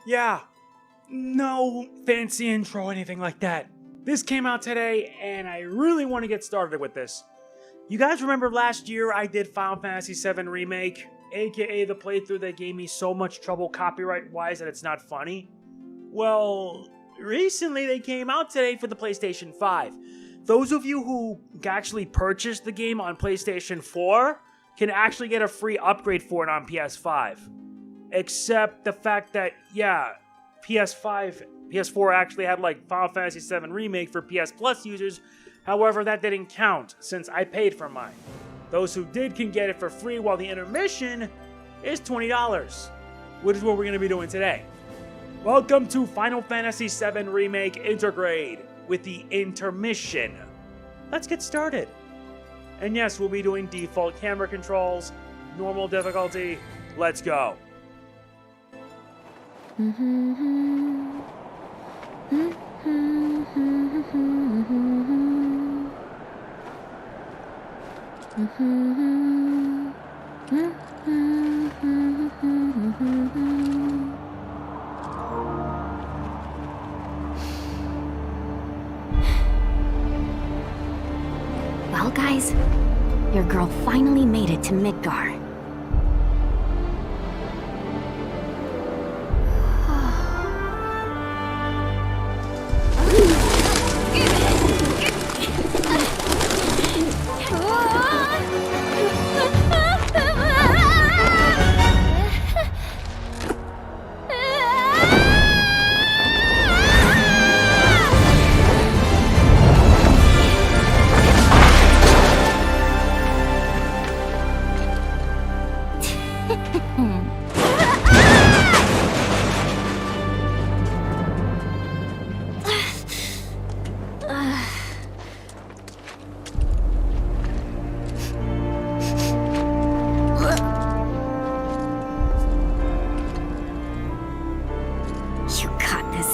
Yeah, no fancy intro or anything like that. This came out today, and I really want to get started with this. You guys remember last year I did Final Fantasy VII Remake, aka the playthrough that gave me so much trouble copyright-wise that it's not funny? Well, recently they came out today for the PlayStation 5. Those of you who actually purchased the game on PlayStation 4 can actually get a free upgrade for it on PS5. Except the fact that, yeah, PS4 actually had like Final Fantasy VII Remake for PS Plus users. However, that didn't count since I paid for mine. Those who did can get it for free, while the intermission is $20, which is what we're going to be doing today. Welcome to Final Fantasy VII Remake Intergrade with the intermission. Let's get started. And yes, we'll be doing default camera controls, normal difficulty. Let's go. Well, guys, your girl finally made it to Midgar.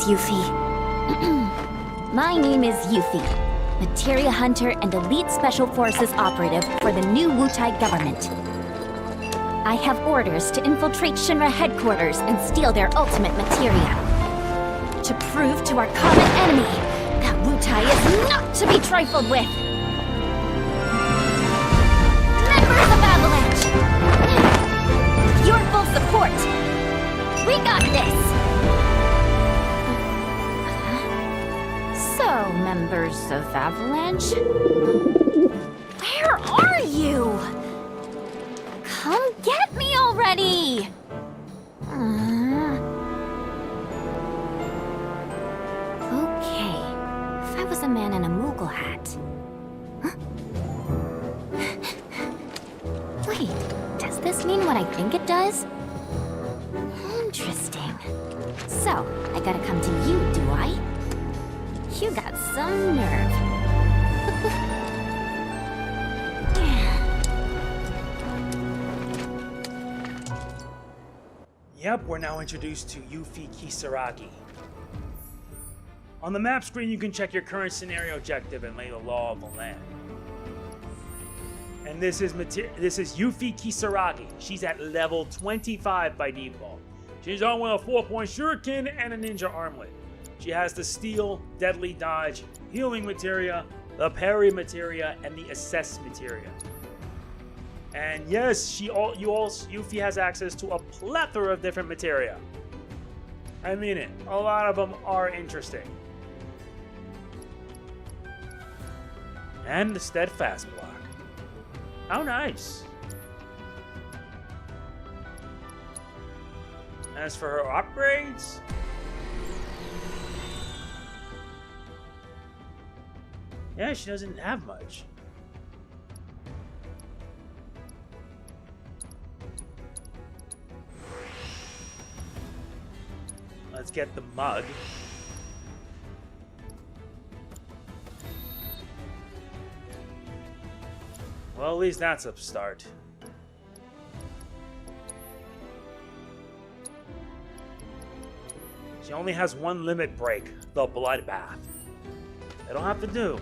Yuffie. My name is Yuffie, Materia Hunter and Elite Special Forces operative for the new Wutai government. I have orders to infiltrate Shinra headquarters and steal their ultimate materia. To prove to our common enemy that Wutai is not to be trifled with. Members of Avalanche! With your full support, we got this! So, members of Avalanche, where are you? Come get me already! Okay, if I was a man in a Moogle hat. Huh? Wait, does this mean what I think it does? Interesting. So, I gotta come to you, do I? You got some nerve. Yep, we're now introduced to Yuffie Kisaragi. On the map screen, you can check your current scenario objective and lay the law of the land. And this is Yuffie Kisaragi. She's at level 25 by default. She's on with a 4-point shuriken and a ninja armlet. She has the Steal, Deadly Dodge, Healing Materia, the Parry Materia, and the Assess Materia. And yes, Yuffie has access to a plethora of different materia. I mean it, a lot of them are interesting. And the Steadfast block. How nice. As for her upgrades, yeah, she doesn't have much. Let's get the mug. Well, at least that's a start. She only has one limit break, the Bloodbath. It'll have to do.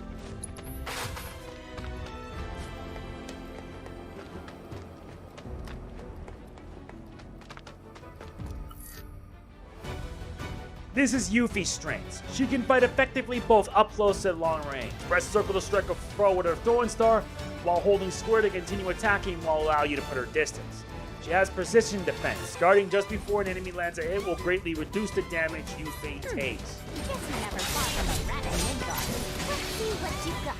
This is Yuffie's strengths. She can fight effectively both up close and long range. Press circle to strike a throw with her throwing star, while holding square to continue attacking while allow you to put her distance. She has precision defense. Guarding just before an enemy lands a hit will greatly reduce the damage Yuffie takes. Guess you never fought from a rat in Midgar. Let's see what you got.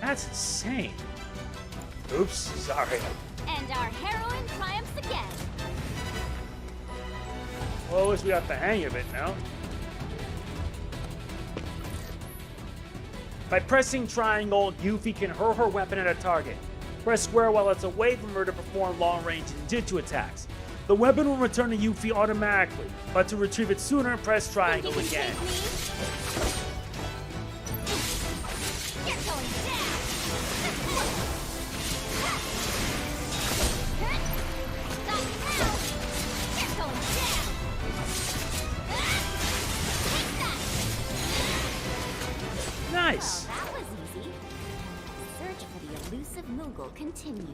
That's insane. Oops, sorry. And our heroine triumphs again. Well, at least we got the hang of it now. By pressing triangle, Yuffie can hurl her weapon at a target. Press square while it's away from her to perform long-range ninjutsu attacks. The weapon will return to Yuffie automatically, but to retrieve it sooner, press triangle again. Nice! Well, that was easy. Search for the elusive Moogle continues.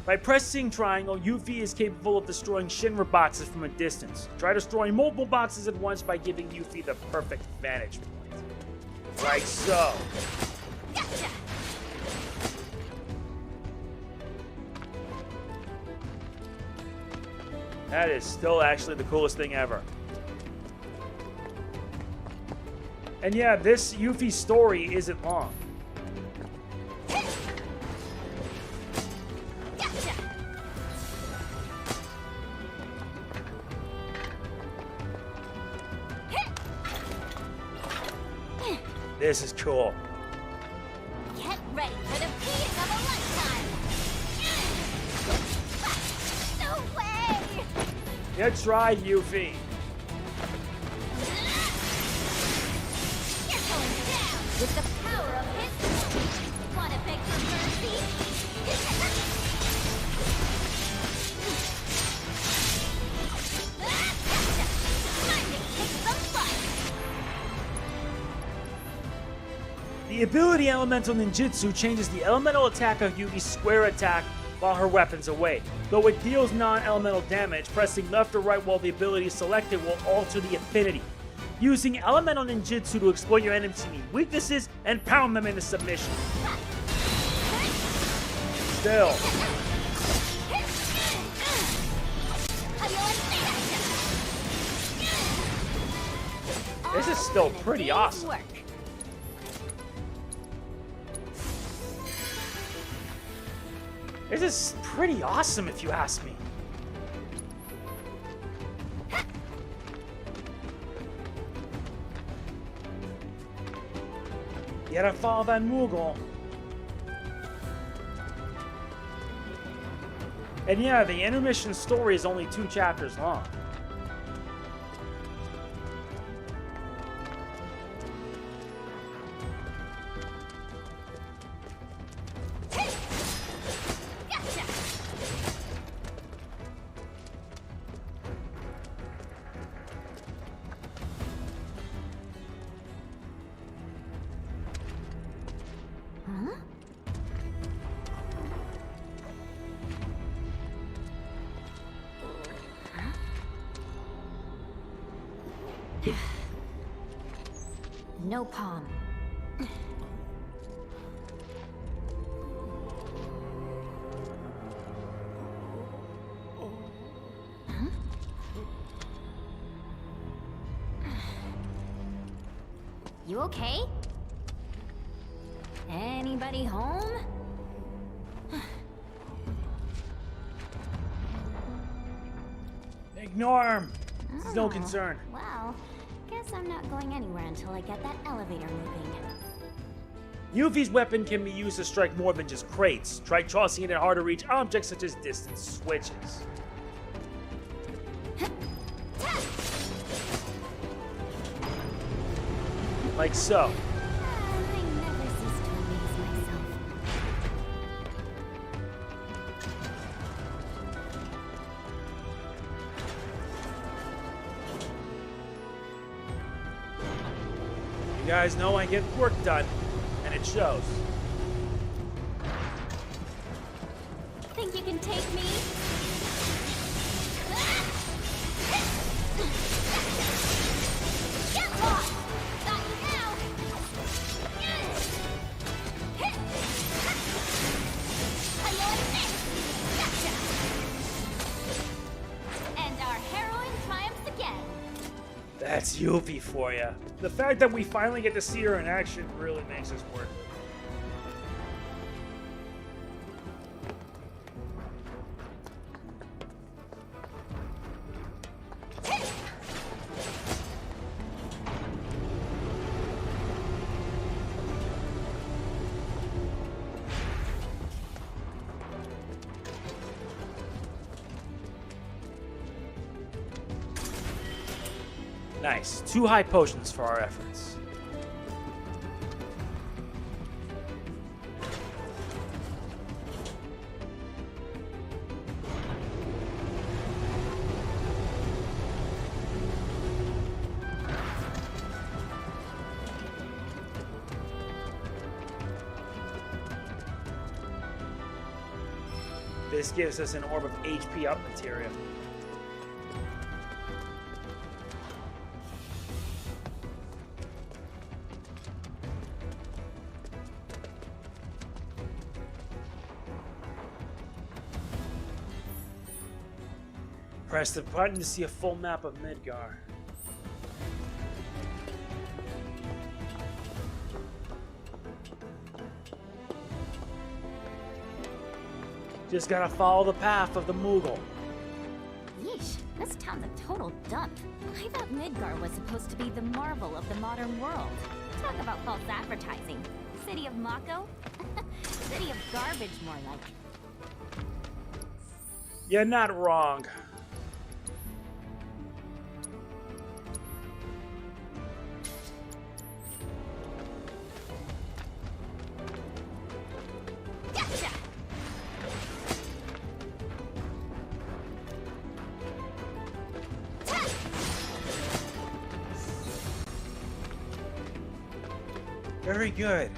By pressing triangle, Yuffie is capable of destroying Shinra boxes from a distance. Try destroying multiple boxes at once by giving Yuffie the perfect vantage point. Like so. Gotcha. That is still actually the coolest thing ever. And yeah, this Yuffie story isn't long. This is cool. Get ready for the feast of a lifetime! No way! Good try, Yuffie. You're going down with the power of his... Wanna beg for mercy? Time to kick some butt! The ability Elemental Ninjutsu changes the elemental attack of Yuffie's square attack while her weapon's away. Though it deals non-elemental damage, pressing left or right while the ability is selected will alter the affinity. Using Elemental Ninjutsu to exploit your enemy's weaknesses and pound them into submission. Still. This is still pretty awesome. This is pretty awesome if you ask me. You gotta follow that Moogle. And yeah, the intermission story is only 2 chapters long. No palm. You okay? Anybody home? Ignore him. It's no concern. Well, guess I'm not going anywhere until I get that elevator moving. Yuffie's weapon can be used to strike more than just crates. Try tossing it at hard-to-reach objects such as distance switches. Like so. I never cease to amaze myself. You guys know I get work done, and it shows. Think you can take me? Get lost! Got you now! Gotcha! And our heroine triumphs again. That's Yuffie for ya. The fact that we finally get to see her in action really makes this worth it. Nice. 2 high potions for our efforts. This gives us an orb of HP up materia. Press the button to see a full map of Midgar. Just gotta follow the path of the Moogle. Yeesh, this town's a total dump. I thought Midgar was supposed to be the marvel of the modern world. Talk about false advertising. City of Mako? City of garbage, more like. You're not wrong. Very good.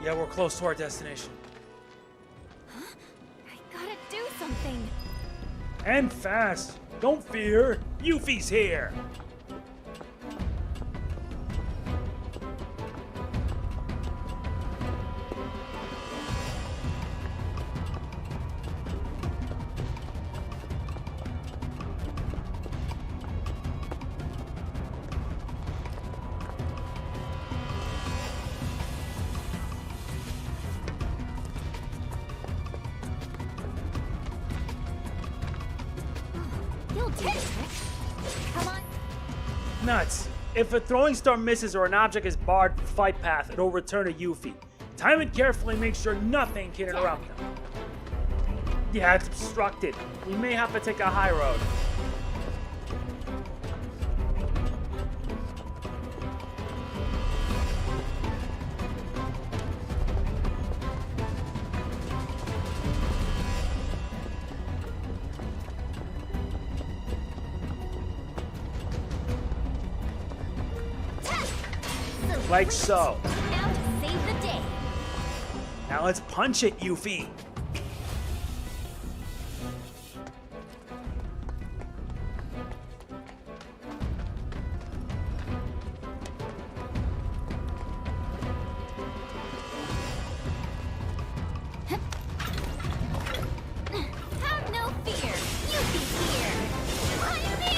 Yeah, we're close to our destination. Huh? I gotta do something. And fast. Don't fear. Yuffie's here. Come on. Nuts. If a throwing star misses or an object is barred from the fight path, it'll return to Yuffie. Time it carefully, make sure nothing can interrupt them. Yeah, it's obstructed. We may have to take a high road. Like so. Now to save the day. Now let's punch it, Yuffie. Have no fear. Yuffie's here. Behind me.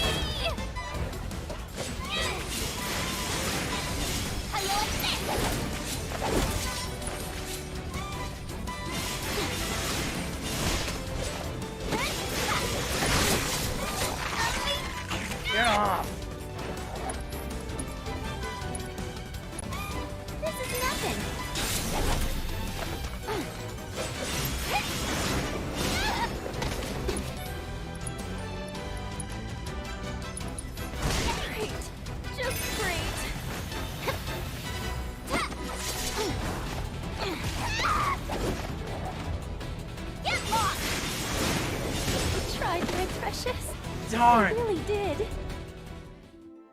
Darn! We really did.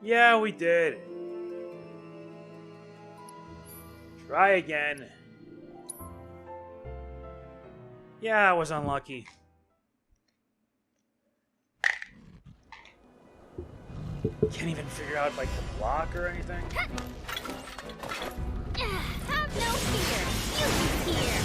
Yeah, we did. Try again. Yeah, I was unlucky. Can't even figure out like the block or anything. Have no fear. Yuffie's here.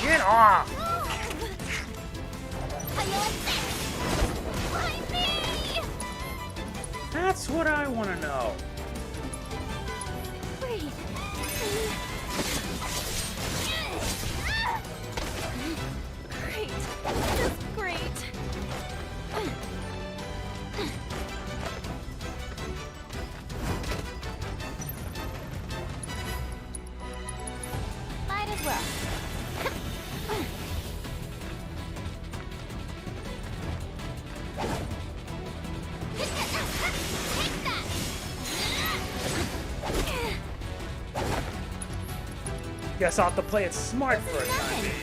Get off! That's what I want to know. Great. Great. Just great. Might as well. Guess I'll have to play it smart for a time being.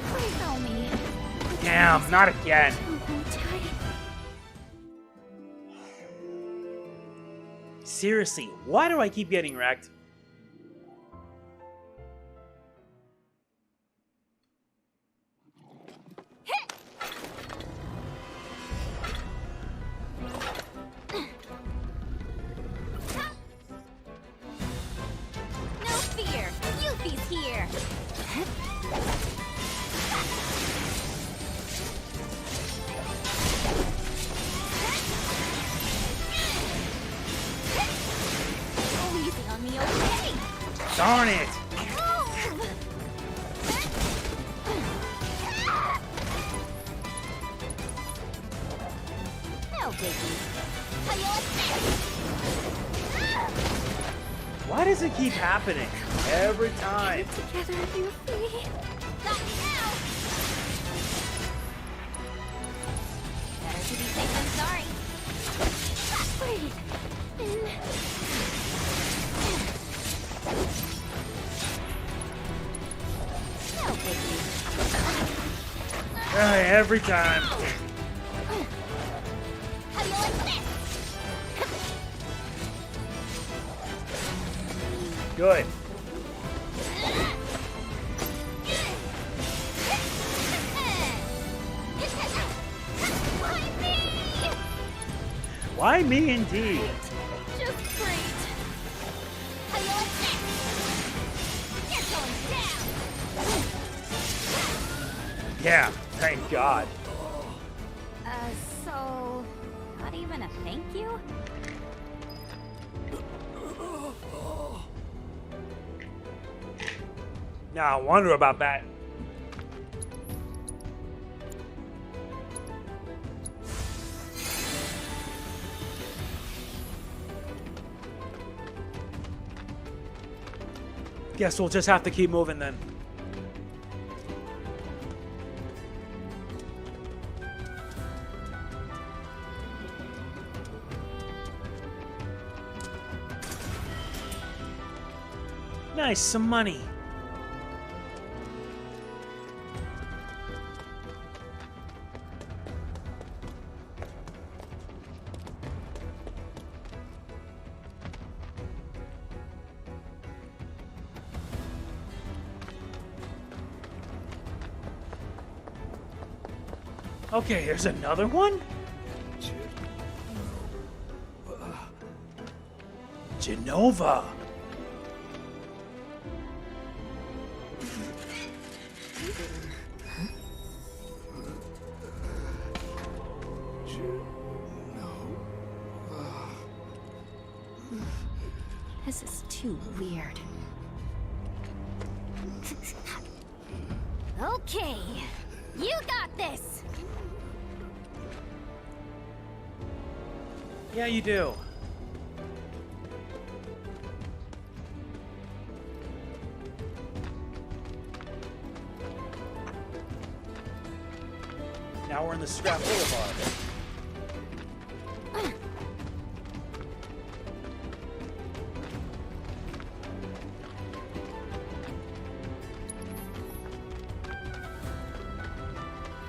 Please help me. Damn, not again. Wutai. Seriously, why do I keep getting wrecked? No fear. Yuffie's here. Oh, easy on me, okay? Darn it! No biggie. Why does it keep happening? Every time. Together, Yuffie. Got me now. Better to be safe than sorry. Wait. No biggie. Every time. How do you like this? Good. Why me indeed? Just great. How do you like this? You're going down. Yeah, thank God. So, not even a thank you? Now I wonder about that. Guess we'll just have to keep moving then. Nice, some money. Okay, here's another one? Genova. This is too weird. Okay, you got this. Yeah, you do. Now we're in the Scrap Boulevard.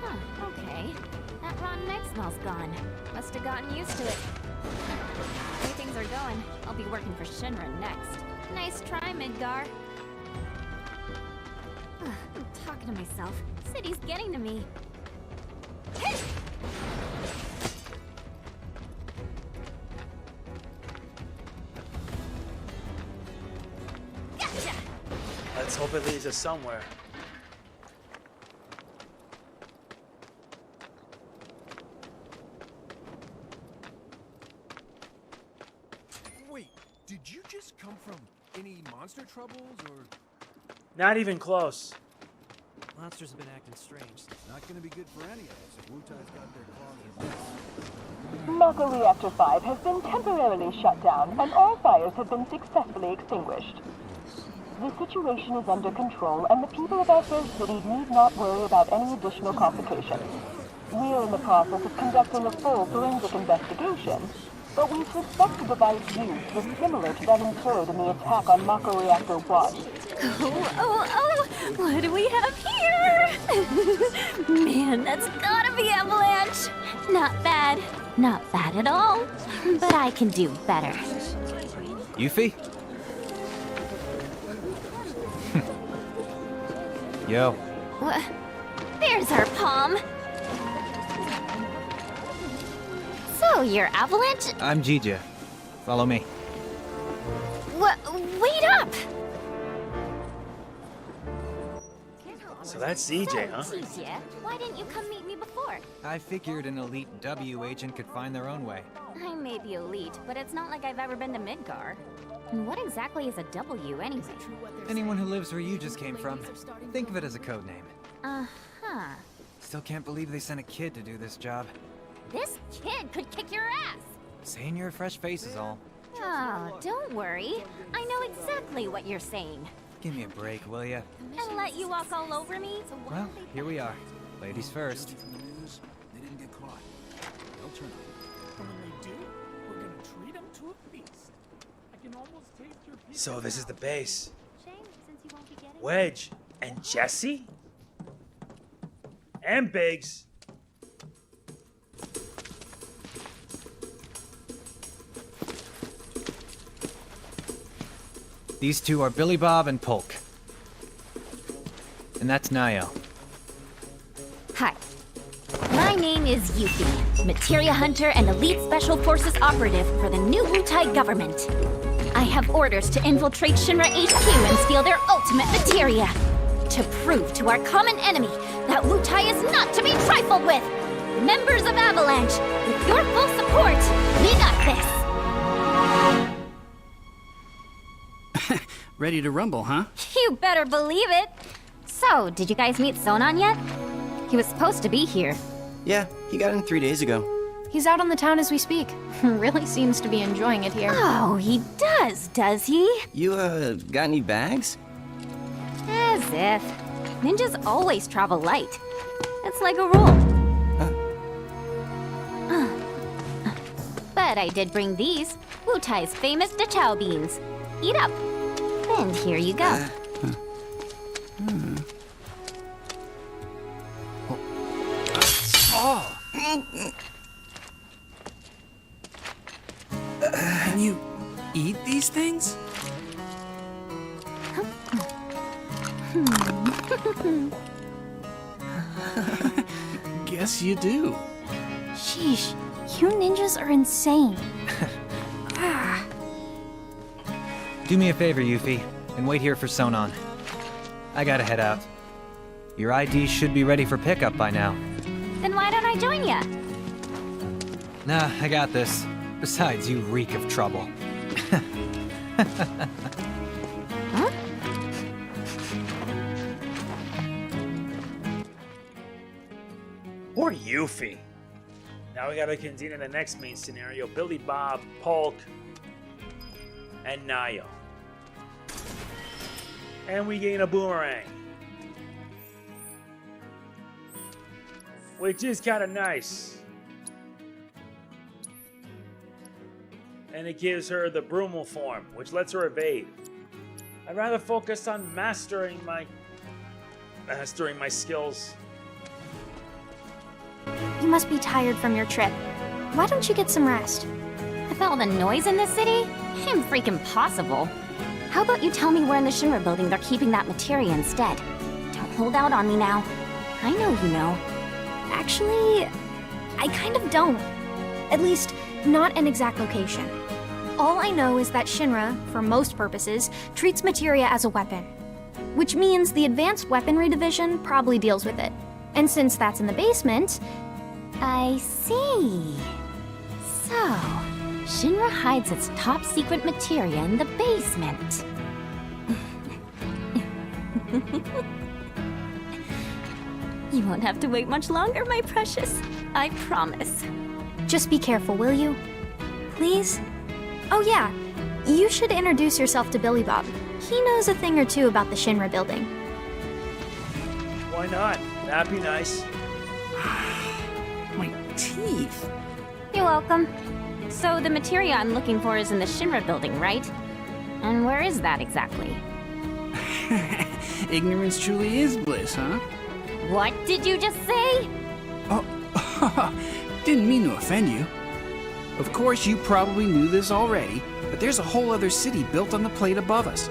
Huh, okay. That rotten egg smell's gone. Must have gotten used to it. The way things are going, I'll be working for Shinra next. Nice try, Midgar. I'm talking to myself. City's getting to me. Gotcha! Let's hope it leads us somewhere. Wait, did you just come from any monster troubles or? Not even close. Monsters have been acting strange. Not gonna be good for any of us if Wutai's got their claws in this. Mako Reactor 5 has been temporarily shut down, and all fires have been successfully extinguished. The situation is under control, and the people of our fair city need not worry about any additional complications. We are in the process of conducting a full forensic investigation, but we suspect the device used was similar to that employed in the attack on Mako Reactor 1. Oh, what do we have here? Man, that's gotta be Avalanche. Not bad. Not bad at all. But I can do better. Yuffie? Yo. What? There's our palm. So, you're Avalanche? I'm Jija. Follow me. Wait up! So that's CJ, huh? CJ, why didn't you come meet me before? I figured an elite W agent could find their own way. I may be elite, but it's not like I've ever been to Midgar. And what exactly is a W anyway? Anyone who lives where you just came from, think of it as a code name. Uh-huh. Still can't believe they sent a kid to do this job. This kid could kick your ass! Saying you're a fresh face is all. Oh, don't worry. I know exactly what you're saying. Give me a break, will ya? And let you walk all over me? Well, here we are. Ladies first. From the news, they didn't get caught. They'll turn up. And when they do, we're gonna treat them to a feast. I can almost taste your pizza. So this is the base. Shame, since you won't be getting Wedge and Jesse? And Biggs. These two are Billy Bob and Polk. And that's Nayo. Hi. My name is Yuffie, Materia Hunter and Elite Special Forces Operative for the new Wutai government. I have orders to infiltrate Shinra HQ and steal their ultimate materia. To prove to our common enemy that Wutai is not to be trifled with. Members of Avalanche, with your full support, we got this. Ready to rumble, huh? You better believe it. So, did you guys meet Sonan yet? He was supposed to be here. Yeah, he got in 3 days ago. He's out on the town as we speak. Really seems to be enjoying it here. Oh, he does he? You, got any bags? As if. Ninjas always travel light. It's like a rule. But I did bring these, Wutai's famous Dachau beans. Eat up. And here you go. Can you eat these things? Guess you do. Sheesh, you ninjas are insane. Do me a favor, Yuffie, and wait here for Sonan. I gotta head out. Your ID should be ready for pickup by now. Then why don't I join ya? Nah, I got this. Besides, you reek of trouble. Huh? Poor Yuffie. Now we gotta continue the next main scenario. Billy Bob, Polk, and Nayo. And we gain a boomerang. which is kind of nice. And it gives her the Brumal form, which lets her evade. I'd rather focus on mastering my skills. You must be tired from your trip. Why don't you get some rest? With all the noise in the city? Ain't freaking possible. How about you tell me where in the Shinra building they're keeping that materia instead? Don't hold out on me now. I know you know. Actually, I kind of don't. At least, not an exact location. All I know is that Shinra, for most purposes, treats materia as a weapon. Which means the Advanced Weaponry Division probably deals with it. And since that's in the basement... I see. So, Shinra hides its top secret materia in the basement. You won't have to wait much longer, my precious. I promise. Just be careful, will you? Please? Oh yeah, you should introduce yourself to Billy Bob. He knows a thing or two about the Shinra building. Why not? That'd be nice. My teeth. You're welcome. So the materia I'm looking for is in the Shinra building, right? And where is that exactly? Ignorance truly is bliss, huh? What did you just say? Oh, didn't mean to offend you. Of course, you probably knew this already, but there's a whole other city built on the plate above us.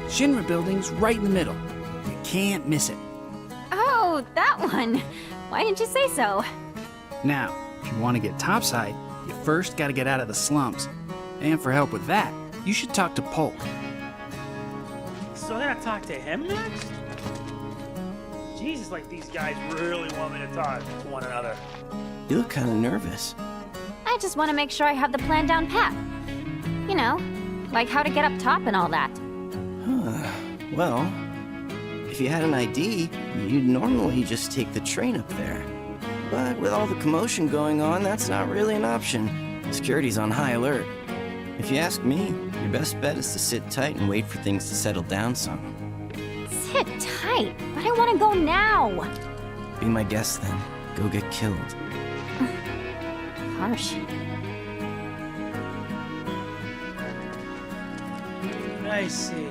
Shinra building's right in the middle. You can't miss it. Oh, that one. Why didn't you say so? Now, if you want to get topside, you first gotta get out of the slums. And for help with that, you should talk to Polk. So I gotta talk to him next? Jesus, like these guys really want me to talk to one another. You look kind of nervous. I just want to make sure I have the plan down pat. You know, like how to get up top and all that. Well, if you had an ID, you'd normally just take the train up there. But with all the commotion going on, that's not really an option. Security's on high alert. If you ask me, your best bet is to sit tight and wait for things to settle down some. Sit tight, but I want to go now. Be my guest then. Go get killed. Harsh. I see.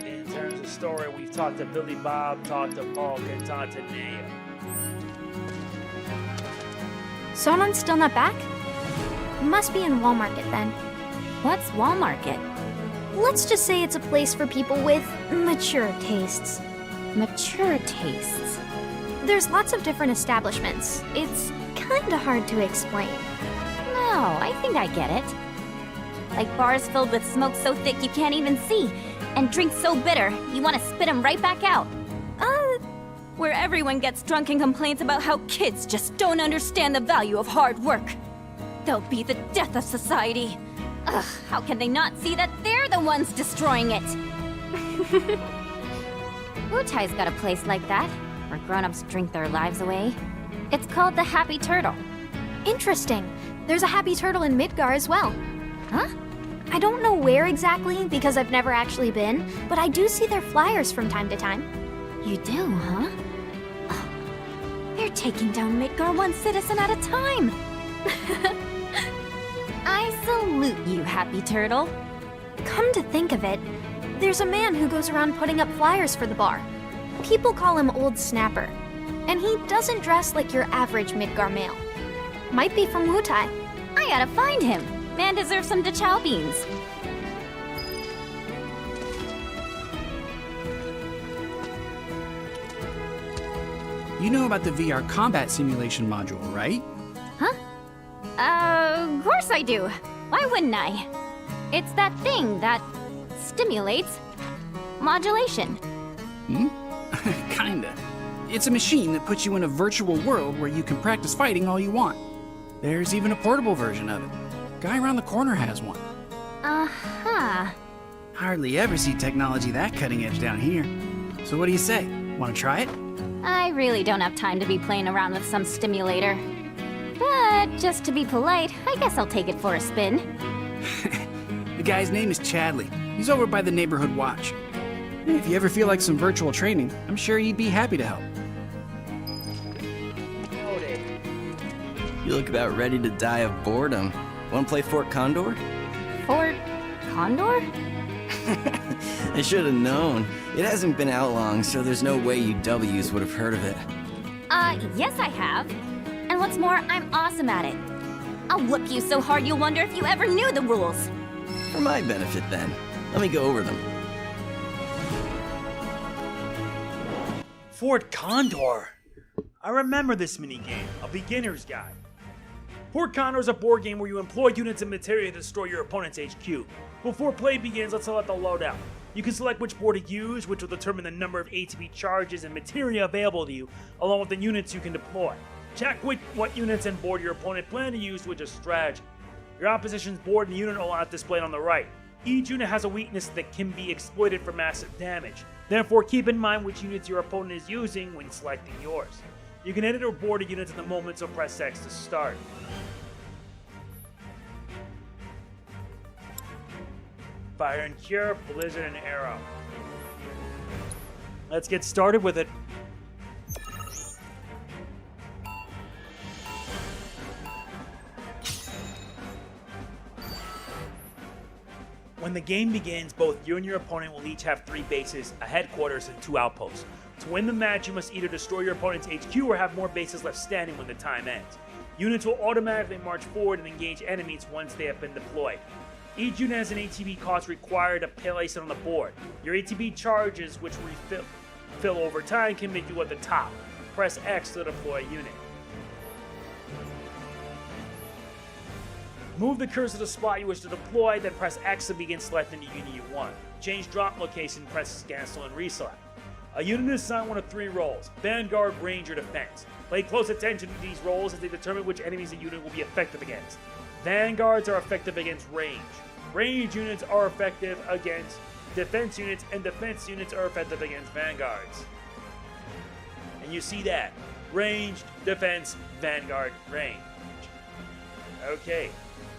In terms of story, we've talked to Billy Bob, talked to Polk, and talked to Nea. Sonon's still not back? Must be in Wall Market then. What's Wall Market? Let's just say it's a place for people with mature tastes. Mature tastes. There's lots of different establishments. It's kinda hard to explain. No, I think I get it. Like bars filled with smoke so thick you can't even see, and drinks so bitter you want to spit them right back out. Where everyone gets drunk and complains about how kids just don't understand the value of hard work. They'll be the death of society. Ugh, how can they not see that they're the ones destroying it? Wutai's got a place like that, where grown-ups drink their lives away. It's called the Happy Turtle. Interesting. There's a Happy Turtle in Midgar as well. Huh? I don't know where exactly because I've never actually been, but I do see their flyers from time to time. You do, huh? Oh, they're taking down Midgar one citizen at a time. I salute you, Happy Turtle. Come to think of it, there's a man who goes around putting up flyers for the bar. People call him Old Snapper, and he doesn't dress like your average Midgar male. Might be from Wutai. I gotta find him. Man deserves some Dachau beans. You know about the VR combat simulation module, right? Huh? Of course I do. Why wouldn't I? It's that thing that stimulates modulation. Kinda. It's a machine that puts you in a virtual world where you can practice fighting all you want. There's even a portable version of it. Guy around the corner has one. Uh-huh. Hardly ever see technology that cutting edge down here. So what do you say? Want to try it? I really don't have time to be playing around with some stimulator. But just to be polite, I guess I'll take it for a spin. The guy's name is Chadley. He's over by the Neighborhood Watch. If you ever feel like some virtual training, I'm sure he'd be happy to help. You look about ready to die of boredom. Want to play Fort Condor? Fort Condor? I should have known. It hasn't been out long, so there's no way you W's would have heard of it. Yes I have. And what's more, I'm awesome at it. I'll whoop you so hard you'll wonder if you ever knew the rules. For my benefit, then. Let me go over them. Fort Condor. I remember this minigame, a beginner's guide. Fort Condor is a board game where you employ units and materia to destroy your opponent's HQ. Before play begins, let's select the loadout. You can select which board to use, which will determine the number of ATB charges and materia available to you, along with the units you can deploy. Check what units and board your opponent plan to use with a strategy. Your opposition's board and unit are displayed on the right. Each unit has a weakness that can be exploited for massive damage. Therefore, keep in mind which units your opponent is using when selecting yours. You can edit or board the units at the moment, so press X to start. Fire and Cure, Blizzard and Arrow. Let's get started with it. When the game begins, both you and your opponent will each have 3 bases, a headquarters, and 2 outposts. To win the match, you must either destroy your opponent's HQ or have more bases left standing when the time ends. Units will automatically march forward and engage enemies once they have been deployed. Each unit has an ATB cost required to place it on the board. Your ATB charges, which refill over time, can be due at the top. Press X to deploy a unit. Move the cursor to the spot you wish to deploy, then press X to begin selecting the unit you want. Change drop location, press cancel and reselect. A unit is assigned one of 3 roles: Vanguard, Range, or Defense. Pay close attention to these roles as they determine which enemies the unit will be effective against. Vanguards are effective against Range. Range units are effective against Defense units, and Defense units are effective against Vanguards. And you see that. Range, Defense, Vanguard, Range. Okay.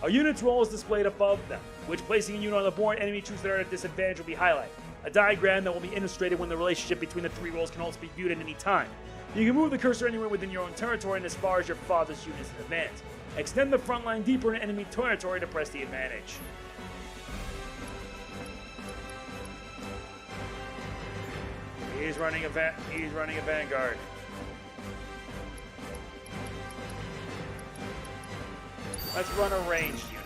A unit's role is displayed above them, which placing a unit on the board, enemy troops that are at a disadvantage will be highlighted. A diagram that will be illustrated when the relationship between the 3 roles can also be viewed at any time. You can move the cursor anywhere within your own territory and as far as your father's units in advance. Extend the front line deeper into enemy territory to press the advantage. He's running a Vanguard. Let's run a ranged unit.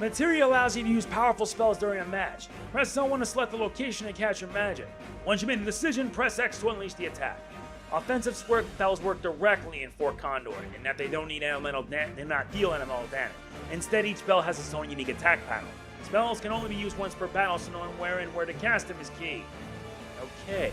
Materia allows you to use powerful spells during a match. Press L1 to select the location and cast your magic. Once you make the decision, press X to unleash the attack. Offensive spells work directly in Fort Condor, in that they don't need elemental do not deal elemental damage. Instead, each spell has its own unique attack panel. Spells can only be used once per battle, so knowing where and where to cast them is key. Okay.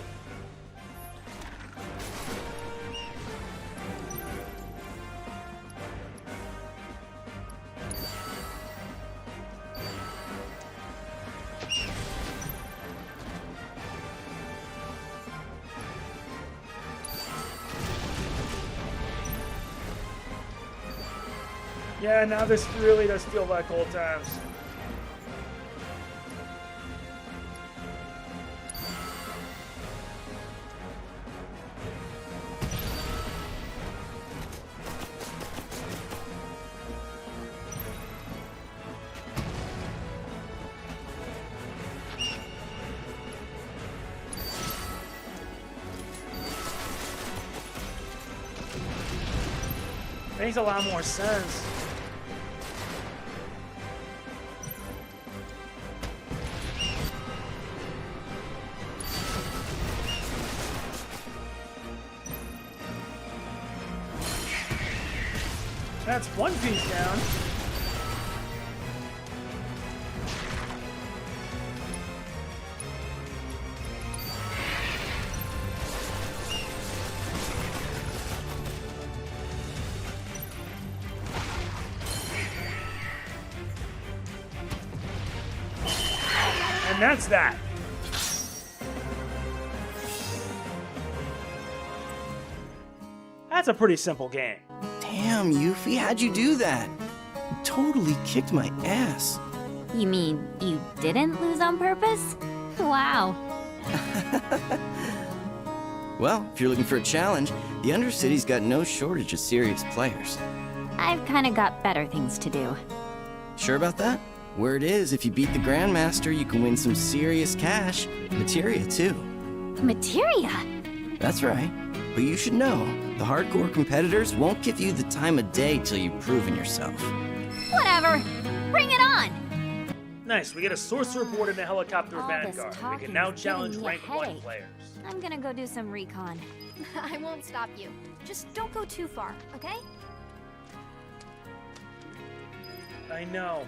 Yeah, now this really does feel like old times. Makes a lot more sense. That's one piece down. And that's that. That's a pretty simple game. Damn, Yuffie, how'd you do that? You totally kicked my ass. You mean you didn't lose on purpose? Wow. Well, if you're looking for a challenge, the Undercity's got no shortage of serious players. I've kinda got better things to do. Sure about that? Word is, if you beat the Grandmaster, you can win some serious cash. Materia, too. Materia? That's right. But you should know, the hardcore competitors won't give you the time of day till you've proven yourself. Whatever. Bring it on! Nice, we get a sorcerer board and a helicopter All this vanguard. We can talking's now getting challenge me rank a 1 headache. players. I'm gonna go do some recon. I won't stop you. Just don't go too far, okay? I know.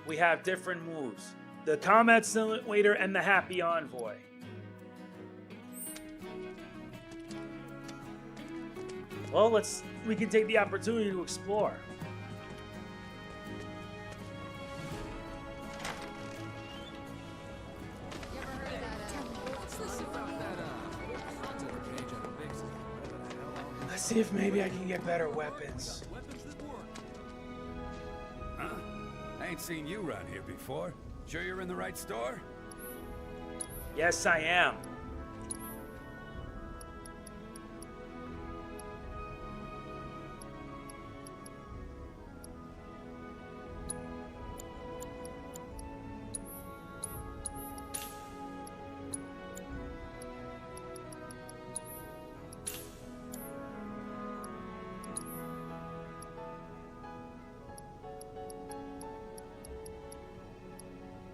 We have different moves. The Combat Simulator and the Happy Envoy. Well, we can take the opportunity to explore. Let's see if maybe I can get better weapons. Huh? I ain't seen you around here before. Sure you're in the right store? Yes, I am.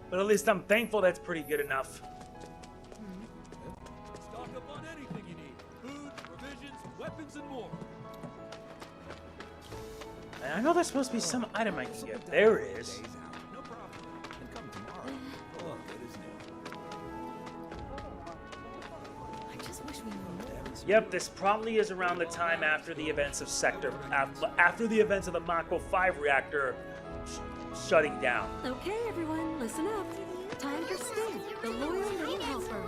But at least I'm thankful that's pretty good enough. Stock up on anything you need. Food, provisions, weapons, and more. And I know there's supposed to be some item I can get. There it is. No problem. And come tomorrow. Look, it is new. I just wish we knew more. Yep, this probably is around the time after the events of after the events of the Mako Reactor shutting down. Okay, everyone, listen up. Time for Stamp, the loyal little helper.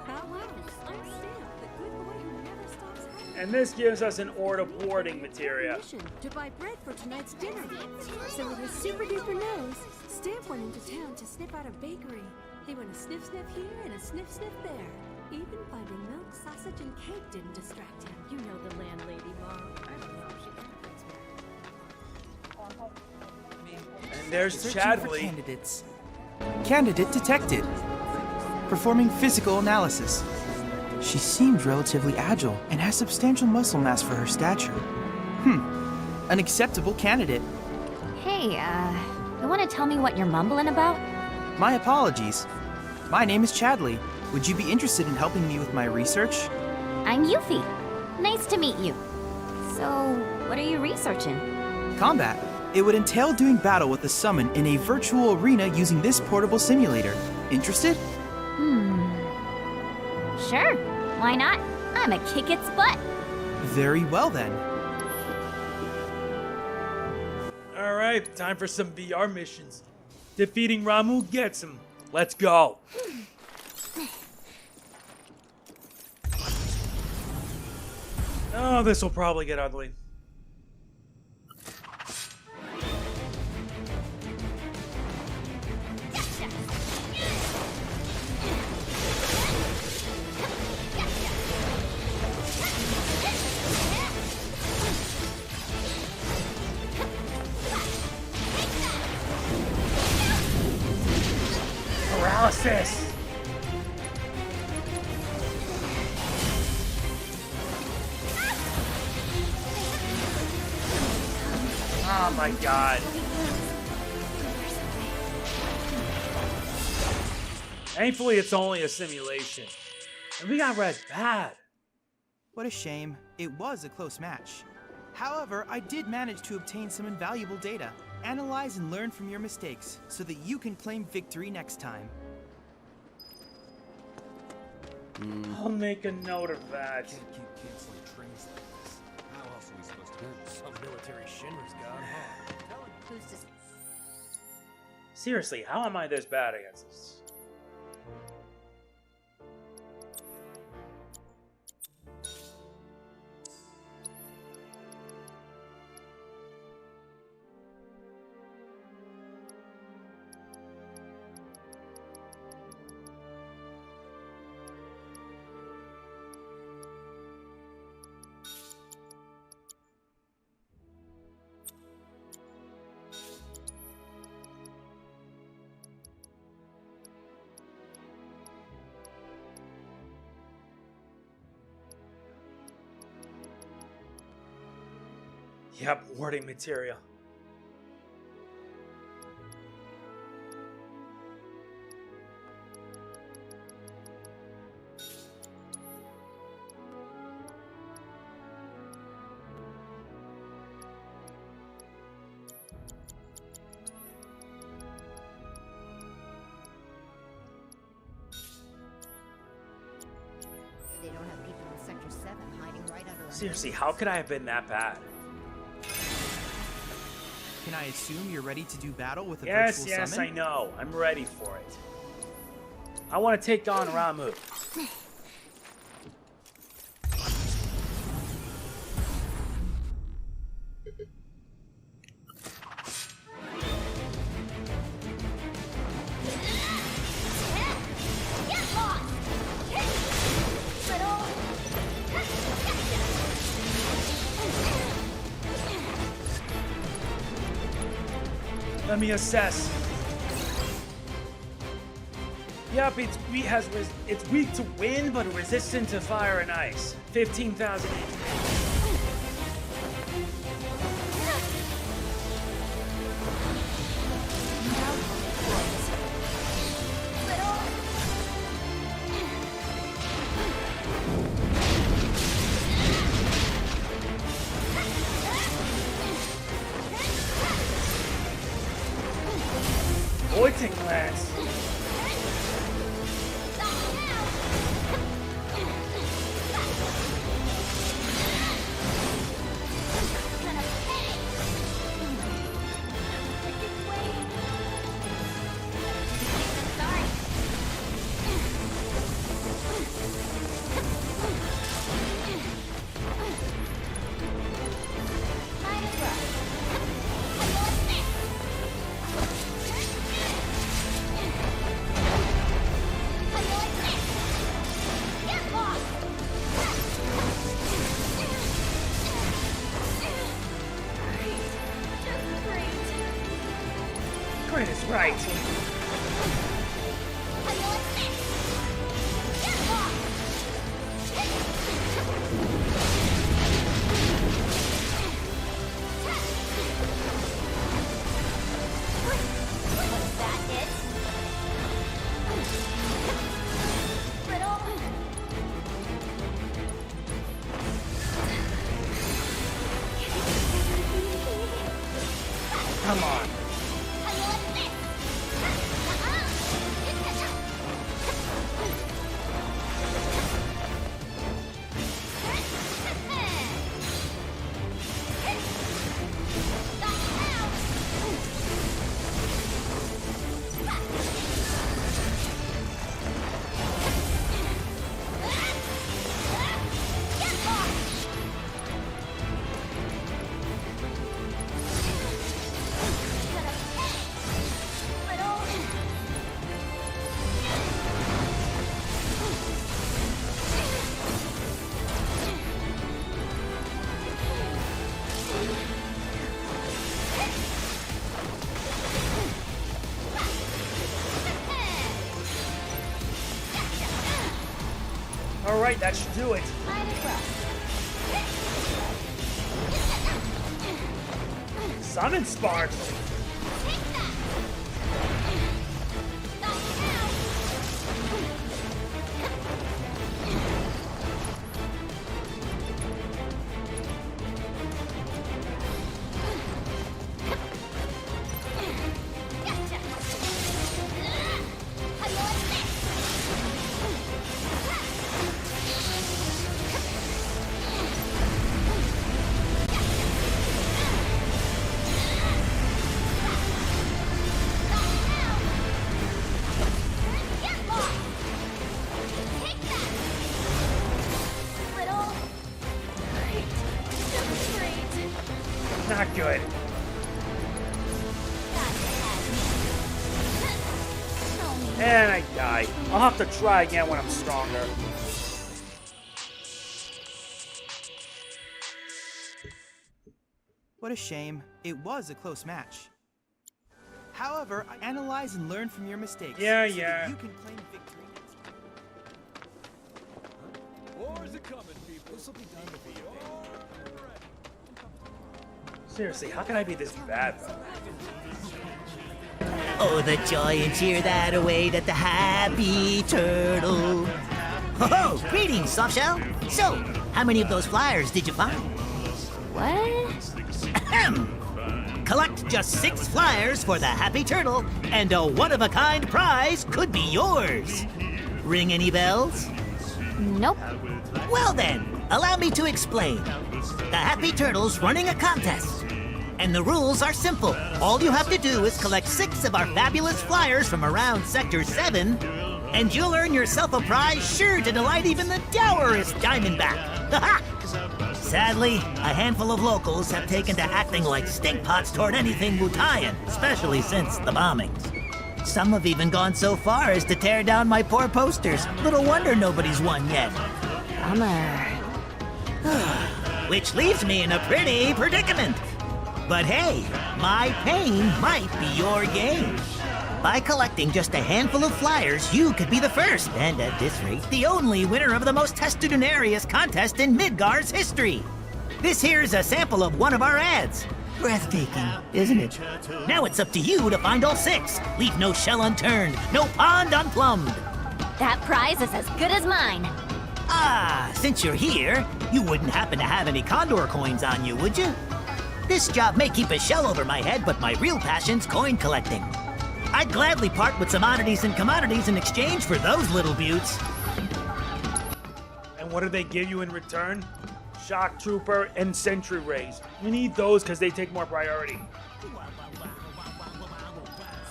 Bow wow, I'm Stamp, the good boy who never stops helping. And this gives us an order boarding materia. Mission to buy bread for tonight's dinner. So with his super duper nose, Stamp went into town to sniff out a bakery. He went a sniff sniff here and a sniff sniff there. Even finding milk, sausage, and cake didn't distract him. You know the landlady, Mom. I don't know if she comforts me. And there's Searching for Chadley. candidates. Candidate detected. Performing physical analysis. She seems relatively agile and has substantial muscle mass for her stature. An acceptable candidate. Hey, you wanna tell me what you're mumbling about? My apologies. My name is Chadley. Would you be interested in helping me with my research? I'm Yuffie. Nice to meet you. So, what are you researching? Combat. It would entail doing battle with a summon in a virtual arena using this portable simulator. Interested? Sure. Why not? I'm a kick its butt. Very well then. Alright, time for some VR missions. Defeating Ramu gets him. Let's go. Oh, this will probably get ugly. Paralysis! Oh my god. Thankfully, it's only a simulation. And we got res bad. What a shame. It was a close match. However, I did manage to obtain some invaluable data. Analyze and learn from your mistakes so that you can claim victory next time. I'll make a note of that. Can't keep canceling trains like this. How else are we supposed to do? Some military Shinra's gone hard. Seriously, how am I this bad against this? Yep, warding Materia. They don't have people in Sector 7 hiding right under our Seriously, how could I have been that bad? Can I assume you're ready to do battle with a Yes, virtual yes, summon? I know. I'm ready for it. I want to take on Ramu. Let me assess. Yup, it's weak to wind, but resistant to fire and ice. 15,000 HP. Voiting Lance. Great is right. Come on. Alright, that should do it. Summon Sparks! And I die. I'll have to try again when I'm stronger. What a shame. It was a close match. However, analyze and learn from your mistakes. Yeah. So that you can claim victory next time. Wars are coming, people. This will be done with you. Seriously, how can I be this bad, though? Oh, the joy and cheer that await at the Happy Turtle. Ho-ho! Greetings, Softshell. So, how many of those flyers did you find? What? Ahem. Collect just 6 flyers for the Happy Turtle, and a one-of-a-kind prize could be yours. Ring any bells? Nope. Well then, allow me to explain. The Happy Turtle's running a contest. And the rules are simple. All you have to do is collect 6 of our fabulous flyers from around Sector 7, and you'll earn yourself a prize sure to delight even the dourest Diamondback. Ha-ha! Sadly, a handful of locals have taken to acting like stinkpots toward anything Wutaian, especially since the bombings. Some have even gone so far as to tear down my poor posters. Little wonder nobody's won yet. Bummer. Which leaves me in a pretty predicament. But hey, my pain might be your gain. By collecting just a handful of flyers, you could be the first, and at this rate, the only winner of the most testudinarious contest in Midgar's history. This here's a sample of one of our ads. Breathtaking, isn't it? Now it's up to you to find all 6. Leave no shell unturned, no pond unplumbed. That prize is as good as mine. Ah, since you're here, you wouldn't happen to have any Condor coins on you, would you? This job may keep a shell over my head, but my real passion's coin collecting. I'd gladly part with some oddities and commodities in exchange for those little beauts. And what do they give you in return? Shock Trooper and Sentry Rays. We need those because they take more priority.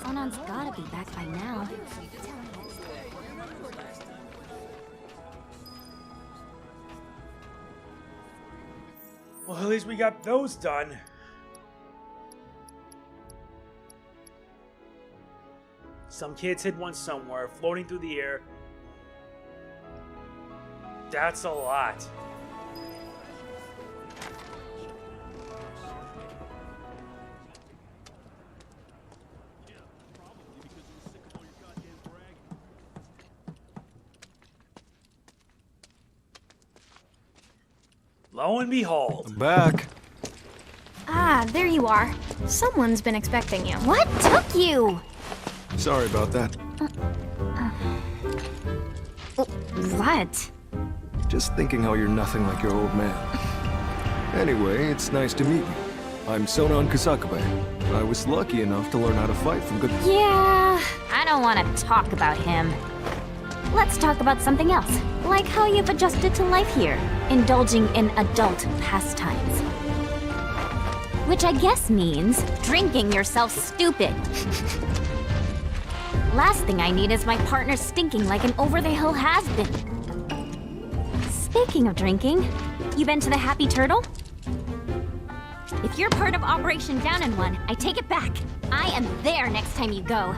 Sonon's gotta be back by now. Well, at least we got those done. Some kids hid one somewhere, floating through the air. That's a lot. Lo and behold. I'm back. Ah, there you are. Someone's been expecting you. What took you? Sorry about that. What? Just thinking how you're nothing like your old man. Anyway, it's nice to meet you. I'm Sonon Kusakabe. I was lucky enough to learn how to fight from good... Yeah, I don't want to talk about him. Let's talk about something else, like how you've adjusted to life here, indulging in adult pastimes. Which I guess means drinking yourself stupid. Last thing I need is my partner stinking like an over-the-hill has-been. Speaking of drinking, you been to the Happy Turtle? If you're part of Operation Down in One, I take it back. I am there next time you go.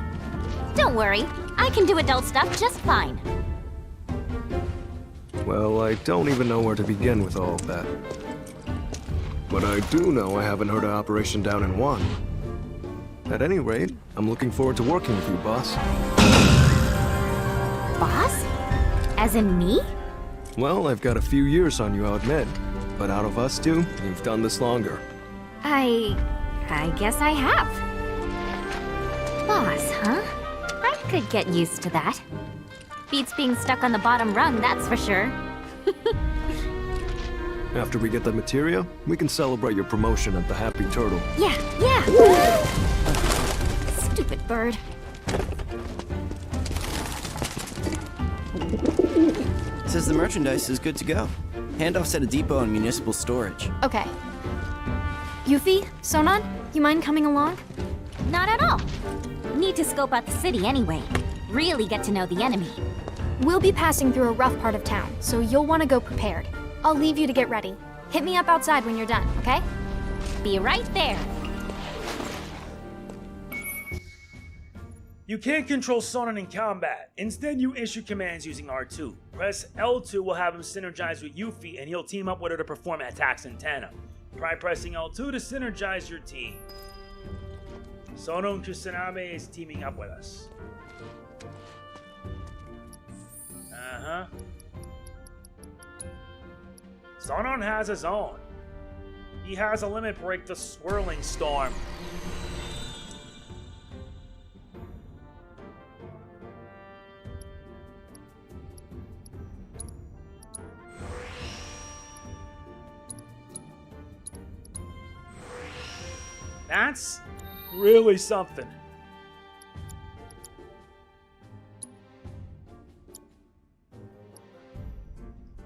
Don't worry, I can do adult stuff just fine. Well, I don't even know where to begin with all of that. But I do know I haven't heard of Operation Down in One. At any rate, I'm looking forward to working with you, boss. Boss? As in me? Well, I've got a few years on you, I'll admit. But out of us two, you've done this longer. I guess I have. Boss, huh? I could get used to that. Beats being stuck on the bottom rung, that's for sure. After we get the materia, we can celebrate your promotion at the Happy Turtle. Yeah. Stupid bird. Says the merchandise is good to go. Handoffs at a depot and municipal storage. Okay. Yuffie, Sonon, you mind coming along? Not at all. Need to scope out the city anyway. Really get to know the enemy. We'll be passing through a rough part of town, so you'll want to go prepared. I'll leave you to get ready. Hit me up outside when you're done, okay? Be right there. You can't control Sonon in combat. Instead, you issue commands using R2. Press L2 will have him synergize with Yuffie, and he'll team up with her to perform attacks in tandem. Try pressing L2 to synergize your team. Sonon Kusaname is teaming up with us. Sonon has his own. He has a limit break, the Swirling Storm. That's really something.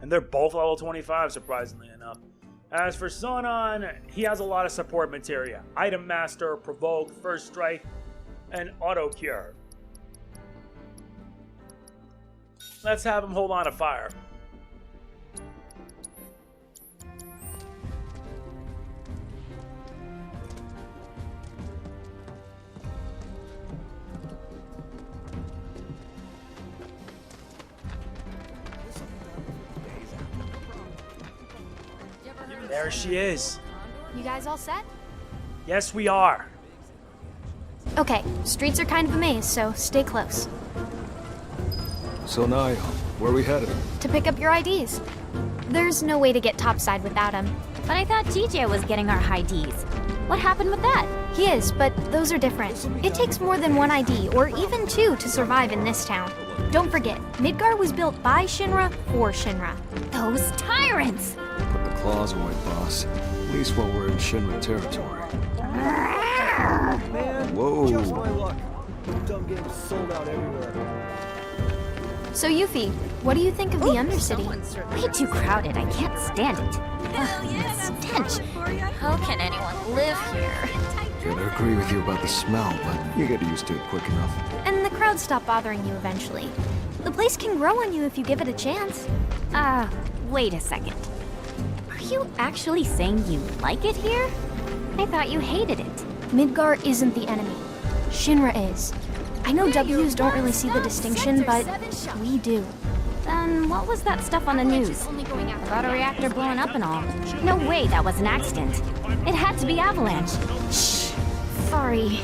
And they're both level 25, surprisingly enough. As for Sonon, he has a lot of support materia. Item Master, Provoke, First Strike, and Auto Cure. Let's have him hold on to fire. There she is. You guys all set? Yes, we are. Okay, streets are kind of a maze, so stay close. So Naya, where are we headed? To pick up your IDs. There's no way to get topside without them. But I thought TJ was getting our IDs. What happened with that? He is, but those are different. It takes more than one ID, or even two, to survive in this town. Don't forget, Midgar was built by Shinra for Shinra. Those tyrants! Put the claws away, boss. At least while we're in Shinra territory. Whoa. Just my luck. Dumb games sold out everywhere. So Yuffie, what do you think of the Undercity? Way too crowded. I can't stand it. Ugh, the stench. How can anyone live here? Gotta agree with you about the smell, but you get used to it quick enough. And the crowds stop bothering you eventually. The place can grow on you if you give it a chance. Wait a second. Are you actually saying you like it here? I thought you hated it. Midgar isn't the enemy. Shinra is. I know W's don't really see the distinction, but we do. Then what was that stuff on the news? About a reactor blowing up and all. No way that was an accident. It had to be Avalanche. Shh. Sorry.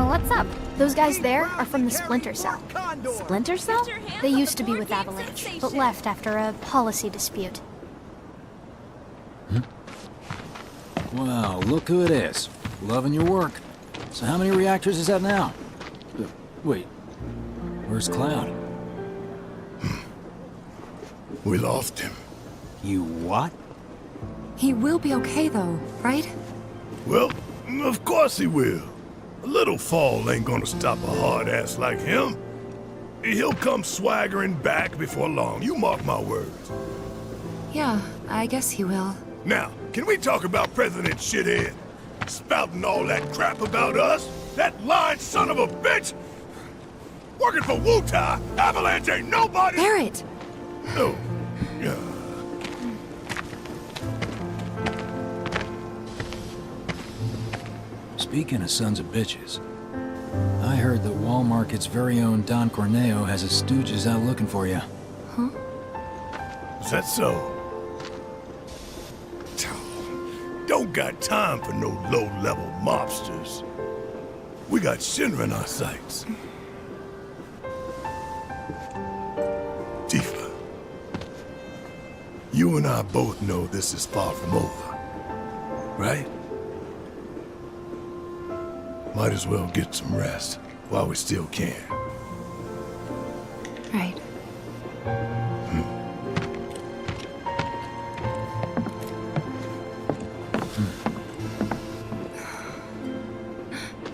What's up? Those guys there are from the Splinter Cell. Splinter Cell? They used to be with Avalanche, but left after a policy dispute. Wow, look who it is. Loving your work. So how many reactors is that now? Wait, where's Cloud? We lost him. You what? He will be okay though, right? Well, of course he will. A little fall ain't gonna stop a hard ass like him. He'll come swaggering back before long, you mark my words. Yeah, I guess he will. Now, can we talk about President Shithead? Spouting all that crap about us? That lying son of a bitch? Working for Wutai, Avalanche ain't nobody— Barrett! Oh, yeah. Speaking of sons of bitches, I heard that Wall Market's very own Don Corneo has his stooges out looking for you. Huh? Is that so? Don't got time for no low-level mobsters. We got Shinra in our sights. Tifa, you and I both know this is far from over, right? Might as well get some rest while we still can. Right.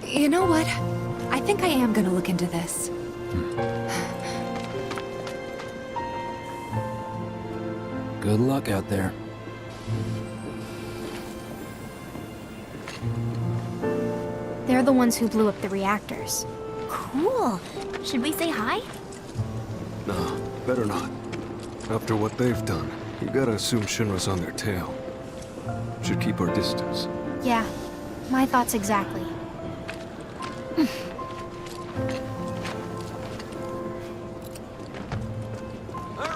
You know what? I think I am gonna look into this. Good luck out there. They're the ones who blew up the reactors. Cool. Should we say hi? No, better not. After what they've done, you gotta assume Shinra's on their tail. Should keep our distance. Yeah, my thoughts exactly.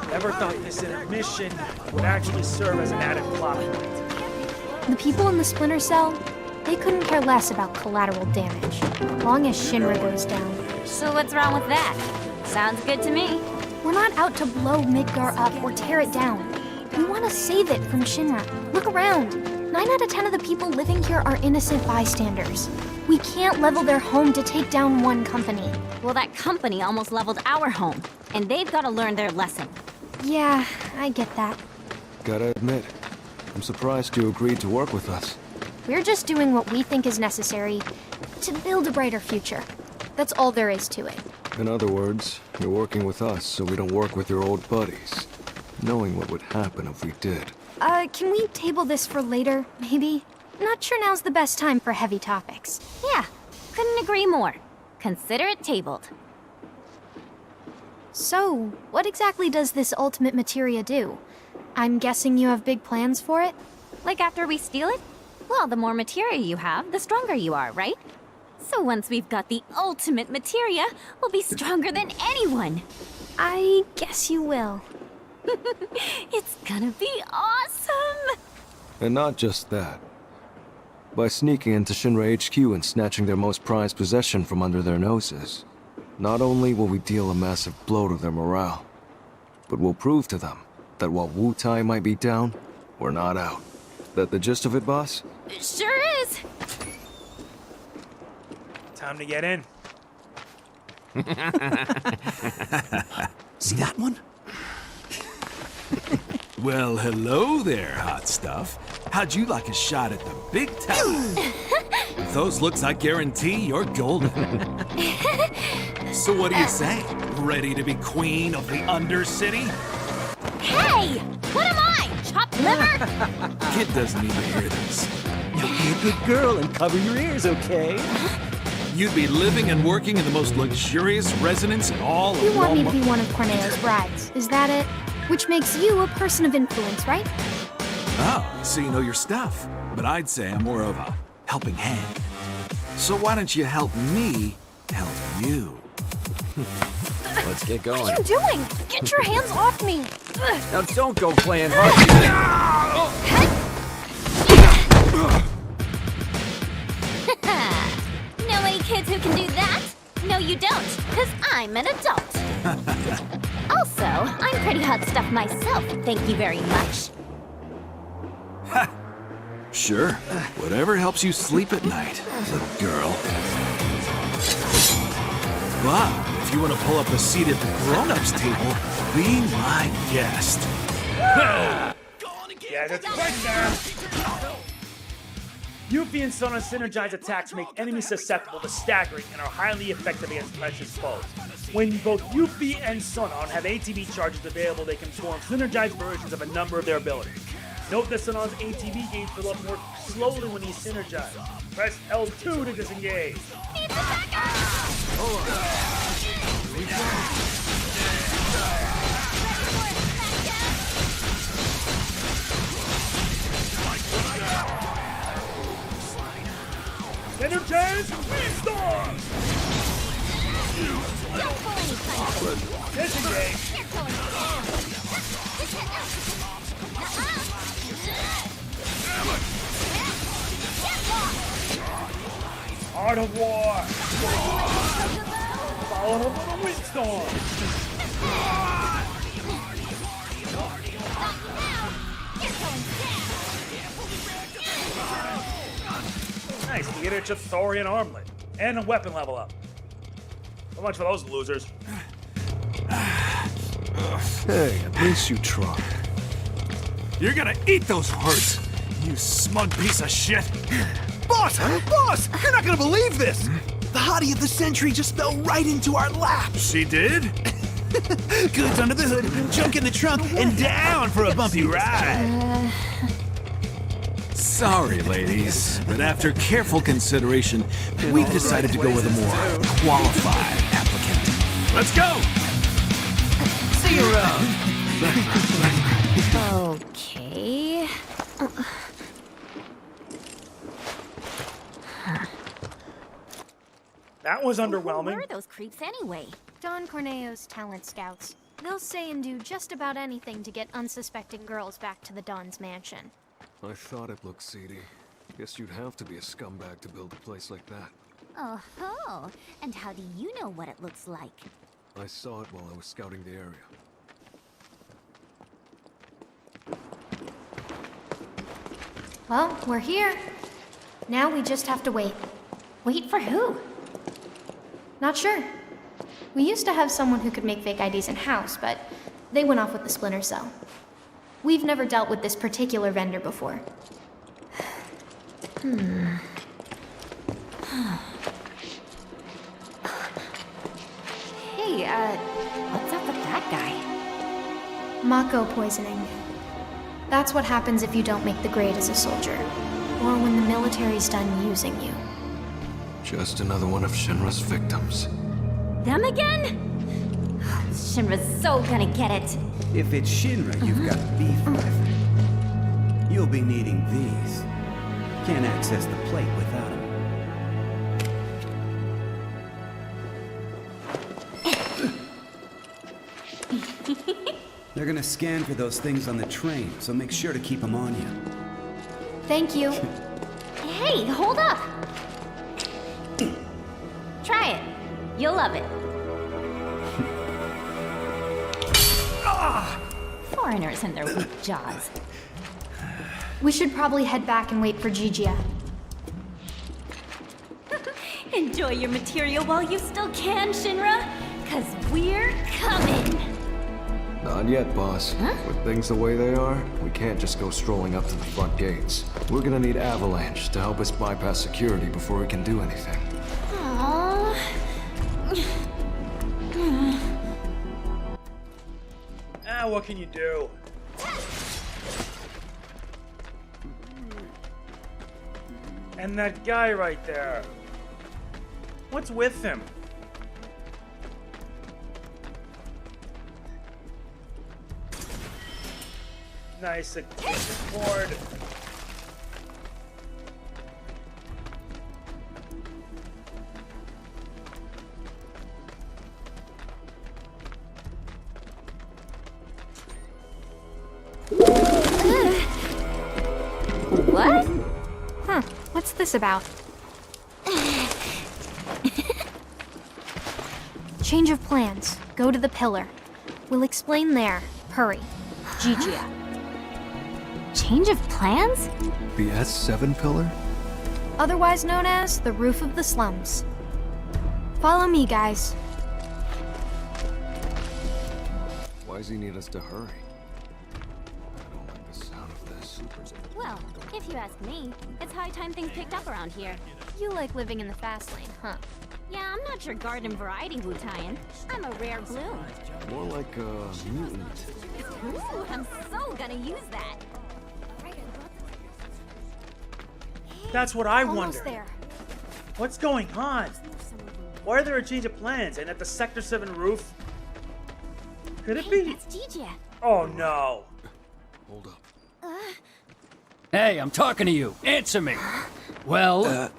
Never thought this intermission would actually serve as an added plot point. The people in the Splinter Cell, they couldn't care less about collateral damage, as long as Shinra goes down. So what's wrong with that? Sounds good to me. We're not out to blow Midgar up or tear it down. We want to save it from Shinra. Look around. 9 out of 10 of the people living here are innocent bystanders. We can't level their home to take down one company. Well, that company almost leveled our home, and they've got to learn their lesson. Yeah, I get that. Gotta admit, I'm surprised you agreed to work with us. We're just doing what we think is necessary to build a brighter future. That's all there is to it. In other words, you're working with us so we don't work with your old buddies, knowing what would happen if we did. Can we table this for later, maybe? Not sure now's the best time for heavy topics. Yeah, couldn't agree more. Consider it tabled. So, what exactly does this ultimate materia do? I'm guessing you have big plans for it? Like after we steal it? Well, the more materia you have, the stronger you are, right? So once we've got the ultimate materia, we'll be stronger than anyone. I guess you will. It's gonna be awesome! And not just that. By sneaking into Shinra HQ and snatching their most prized possession from under their noses, not only will we deal a massive blow to their morale, but we'll prove to them that while Wutai might be down, we're not out. That the gist of it, boss? It sure is! Time to get in. See that one? Well, hello there, hot stuff. How'd you like a shot at the big tower? With those looks, I guarantee you're golden. So what do you say? Ready to be queen of the Undercity? Hey! What am I? Chopped liver? Kid doesn't even hear this. Now be a good girl and cover your ears, okay? You'd be living and working in the most luxurious residence in all of You want me to Walmart. be one of Corneo's brides, is that it? Which makes you a person of influence, right? Oh, so you know your stuff. But I'd say I'm more of a helping hand. So why don't you help me help you? Let's get What going. are you doing? Get your hands off me! Now don't go playing hard. Know any kids who can do that? No, you don't, because I'm an adult. Also, I'm pretty hot stuff myself, thank you very much. Sure. Whatever helps you sleep at night, little girl. But if you want to pull up a seat at the grown-ups table, be my guest. Yeah, that's right there. Yuffie and Sona's synergized attacks make enemies susceptible to staggering and are highly effective against precious foes. When both Yuffie and Sonon have ATB charges available, they can form synergized versions of a number of their abilities. Note that Sonon's ATB gauge fill up more slowly when he's synergized. Press L2 to disengage. Synergize Windstorm! Disengage! Art of War! Followed up with a Windstorm! Nice, we get a Chithorian armlet. And a weapon level up. So much for those losers. Hey, at least you tried. You're gonna eat those words, you smug piece of shit. Boss! Boss! You're not gonna believe this! The hottie of the century just fell right into our lap! She did? Goods under the hood, junk in the trunk, and down for a bumpy ride! Sorry, ladies, but after careful consideration, we've decided to go with a more qualified applicant. Let's go! See you around! Okay. That was Who underwhelming. were those creeps anyway? Don Corneo's talent scouts. They'll say and do just about anything to get unsuspecting girls back to the Don's mansion. I thought it looked seedy. Guess you'd have to be a scumbag to build a place like that. Oh ho! And how do you know what it looks like? I saw it while I was scouting the area. Well, we're here. Now we just have to wait. Wait for who? Not sure. We used to have someone who could make fake IDs in-house, but they went off with the Splinter Cell. We've never dealt with this particular vendor before. Hey, what's up with that guy? Mako poisoning. That's what happens if you don't make the grade as a soldier, or when the military's done using you. Just another one of Shinra's victims. Them again? Shinra's so gonna get it. If it's Shinra you've got beef with, you'll be needing these. Can't access the plate without them. They're gonna scan for those things on the train, so make sure to keep them on you. Thank you. Hey, hold up! Try it. You'll love it. Foreigners and their weak jaws. We should probably head back and wait for Gigia. Enjoy your material while you still can, Shinra, 'cause we're coming! Not yet, boss. With things the way they are, we can't just go strolling up to the front gates. We're gonna need Avalanche to help us bypass security before we can do anything. Aww. What can you do? And that guy right there. What's with him? Nice board. What? Huh, what's this about? Change of plans. Go to the pillar. We'll explain there. Hurry. Gigia. Change of plans? The S7 pillar? Otherwise known as the roof of the slums. Follow me, guys. Why does he need us to hurry? I don't like the sound of this. Well, if you ask me, it's high time things picked up around here. You like living in the fast lane, huh? Yeah, I'm not your garden variety Wutaian. I'm a rare bloom. More like a mutant. Ooh, I'm so gonna use that. That's what I Almost wonder. there. What's going on? Why are there a change of plans and at the Sector 7 roof? Could it be? That's Gigia. Oh no. Hold up. Hey, I'm talking to you. Answer me. Well,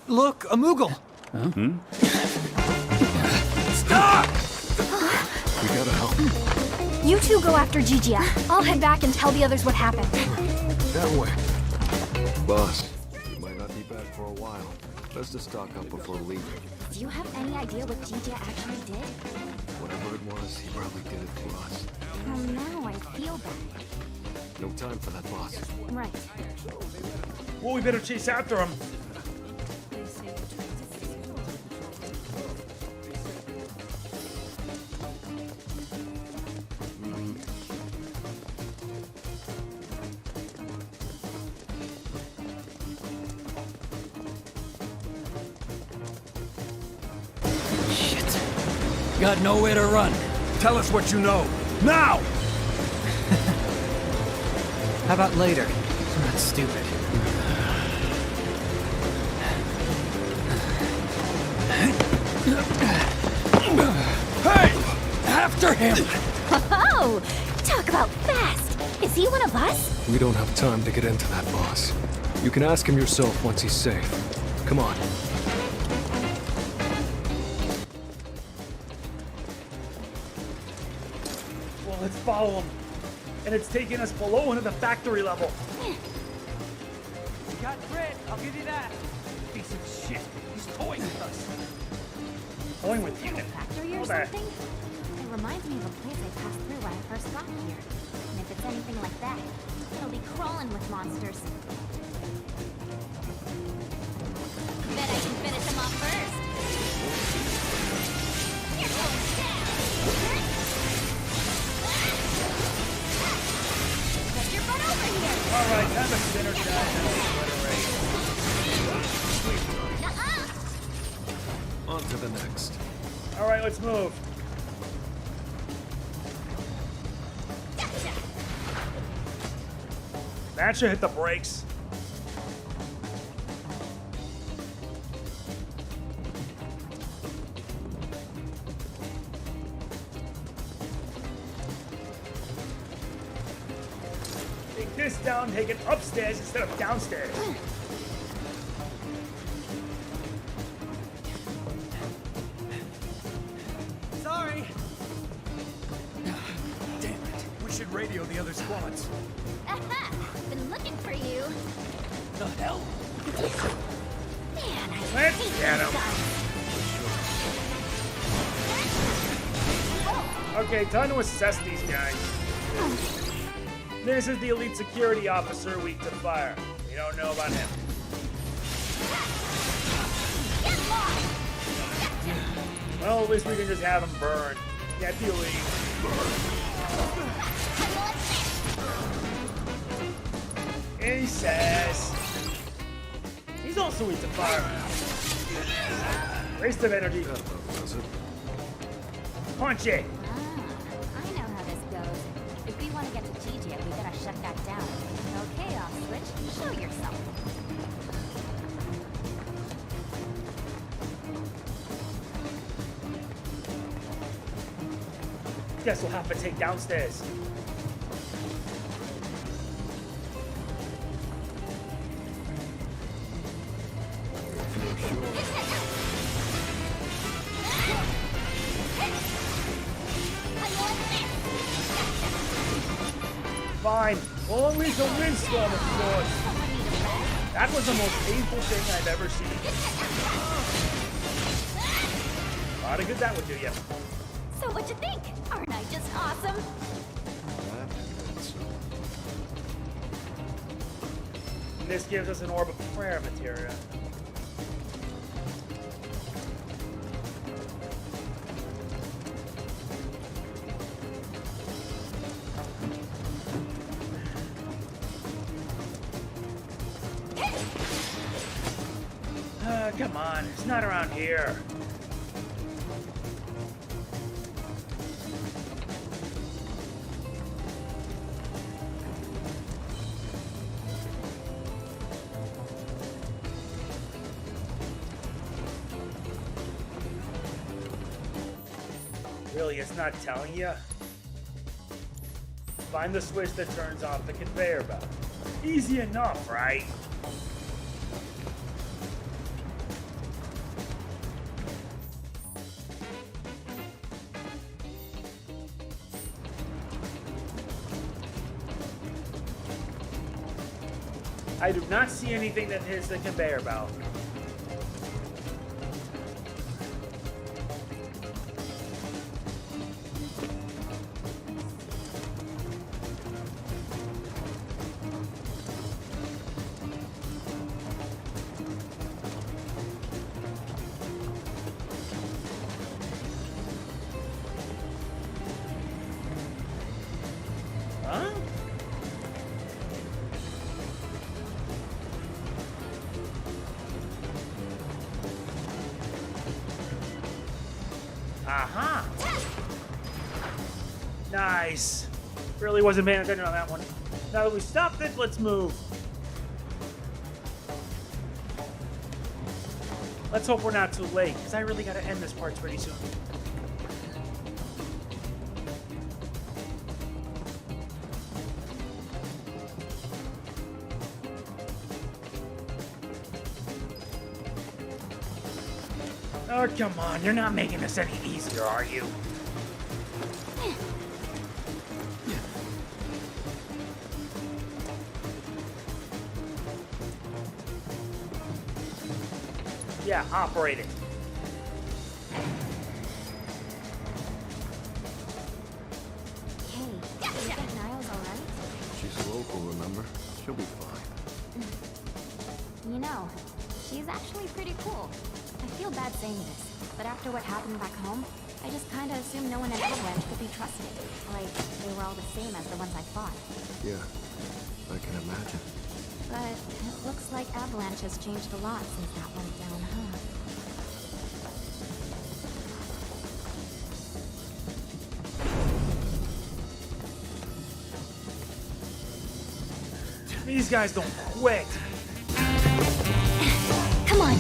Look, a Moogle. Stop! We gotta help. You two go after Gigia. I'll head back and tell the others what happened. That way. Boss, we might not be back for a while. Let's just stock up before leaving. Do you have any idea what Gigia actually did? Whatever it was, he probably did it for us. Well, now I feel bad. No time for that, boss. Right. Well, we better chase after him. Got nowhere to run. Tell us what you know. Now! How about later? I'm not stupid. Hey! After him! Oh, talk about fast. Is he one of us? We don't have time to get into that, boss. You can ask him yourself once he's safe. Come on. follow him. And it's taking us below into the factory level. You got grit, I'll give you that. Piece of shit. He's toying with us. Toying with you? Factory or something? It reminds me of a place I passed through when I first got here. And if it's anything like that, it'll be crawling with monsters. Bet I can finish them off first. You're going down! Get your butt over here! Alright, time to synergize and obliterate. On to the next. Alright, let's move. That should hit the brakes. Take this down, take it upstairs instead of downstairs. Sorry. Damn it. We should radio the other squads. Aha! Been looking for you. The hell? Man, I Let's hate get these him. guys. Okay, time to assess these guys. This is the elite security officer weak to fire. We don't know about him. Well, at least we can just have him burn. Get the elite. He says. He's also weak to fire. Waste of energy. Punch it. I know how this goes. If we want to get to TJ, we gotta shut that down. Okay, off switch, show yourself. Guess we'll have to take downstairs. Fine. We'll unleash a windstorm, of course. That was the most painful thing I've ever seen. A lot of good that would do you. So what'd you think? Aren't I just awesome? And this gives us an orb of prayer materia. Come on, it's not around here. Really, it's not telling you? Find the switch that turns off the conveyor belt. Easy enough, right? I do not see anything that hits the conveyor belt. Huh? Aha! Nice. Really wasn't paying attention on that one. Now that we stopped it, let's move. Let's hope we're not too late, because I really gotta end this part pretty soon. Oh, come on. You're not making this any easier, are you? Yeah, operating. Hey, do you think Niall's alright? She's local, remember? She'll be fine. You know, she's actually pretty cool. I feel bad saying this, but after what happened back home, I just kinda assumed no one in Avalanche could be trusted. Like, they were all the same as the ones I fought. Yeah, I can imagine. But it looks like Avalanche has changed a lot since that went down, huh? These guys don't quit. Come on.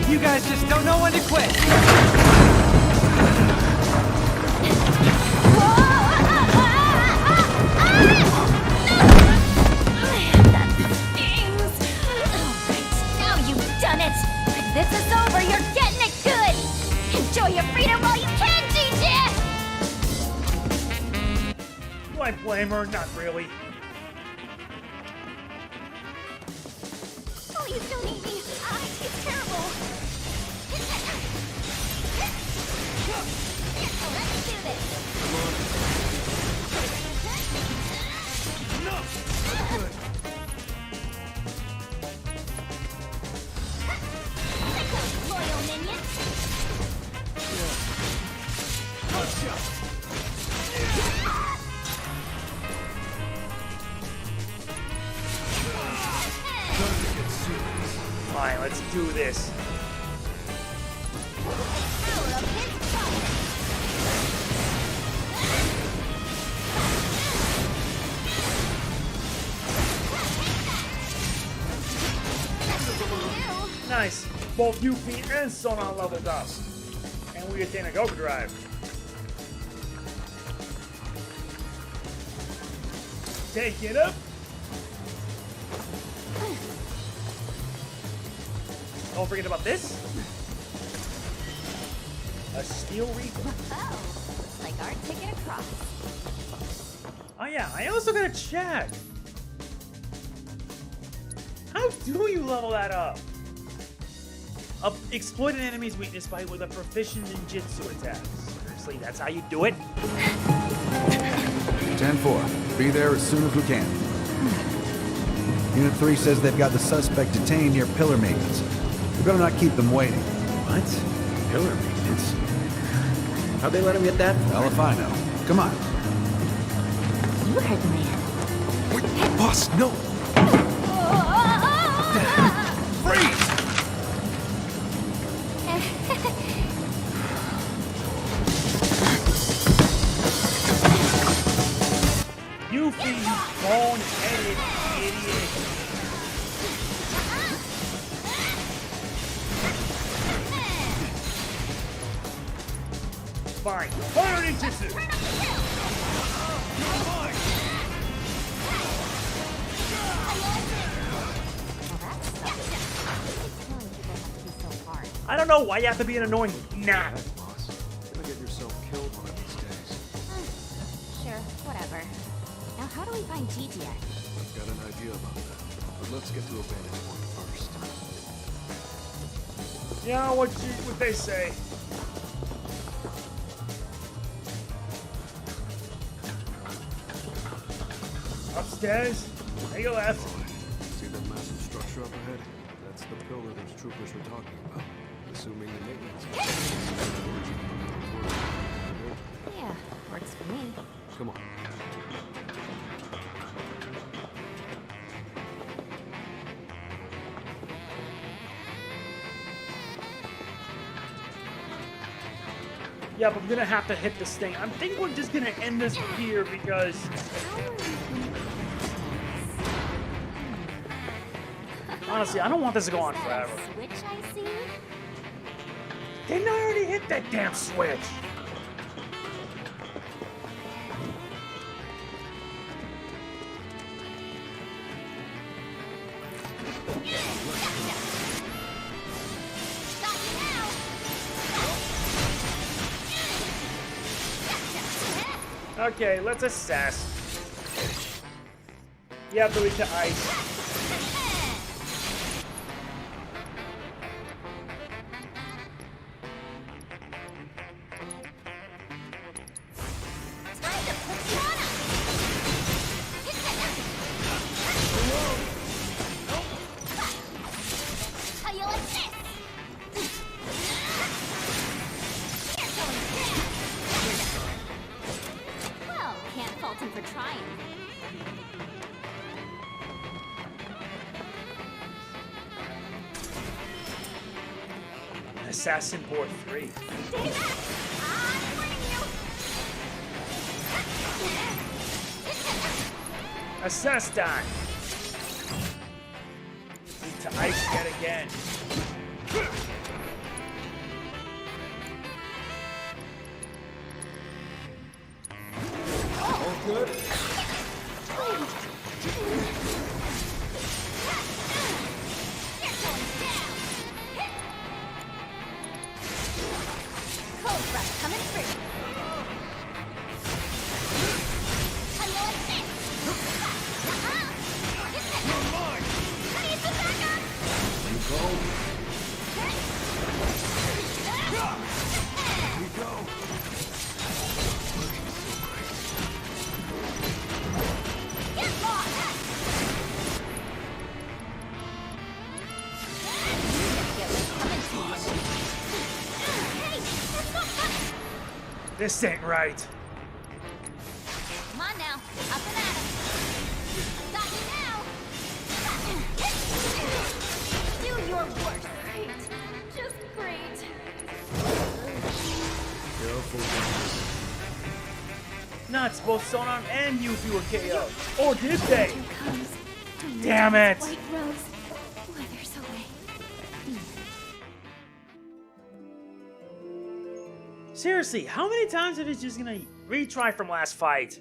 You guys just don't know when to quit. That stings. Alright, now you've done it. If this is over, you're getting it good. Enjoy your freedom while you can, DJ! Do I blame her? Not really. Please don't eat me. It's terrible. Let's do this. Loyal minions. Fine, let's do this. Nice. Both Yuffie and Sonon leveled up. And we attain a Goku Drive. Take it up. Don't forget about this. A steel rifle. Oh, looks like our ticket across. Oh yeah, I also gotta check. How do you level that up? Exploit an enemy's weakness by with a proficient in jutsu attack. Seriously, that's how you do it? 10-4. Be there as soon as we can. Unit 3 says they've got the suspect detained near pillar maintenance. We better not keep them waiting. What? Pillar maintenance? How'd they let him get that far? Well, if I know. Come on. You heard the man. Wait, boss, no! Freeze! Yuffie, you bone-headed idiot. Fine. Fire ninjutsu! I don't know why you have to be an annoying gnat. Boss, you're gonna get yourself killed one of these days. Sure, whatever. Now, how do we find GTX? I've got an idea about that, but let's get to a vantage point first. Yeah, what they say. Upstairs? Take a left. See that massive structure up ahead? That's the pillar those troopers were talking about. Assuming the maintenance. Yeah, works for me. Come on. Yeah, but we're gonna have to hit this thing. I think we're just gonna end this here because... Honestly, I don't want this to go on forever. Switch, I see? Didn't I already hit that damn switch? Okay, let's assess. You have to reach the ice. Well, can't fault him for trying. Assassin Board 3. Assess time. Need to ice yet again. All good? Cold Rush coming through. This ain't right. Come on now, up and at him. Got you now. Do your work. Great. Just great. Nuts, both Sonon and Yuffie were KO'd. Or did they? Damn it! White rose withers away. Seriously, how many times are they just gonna retry from last fight?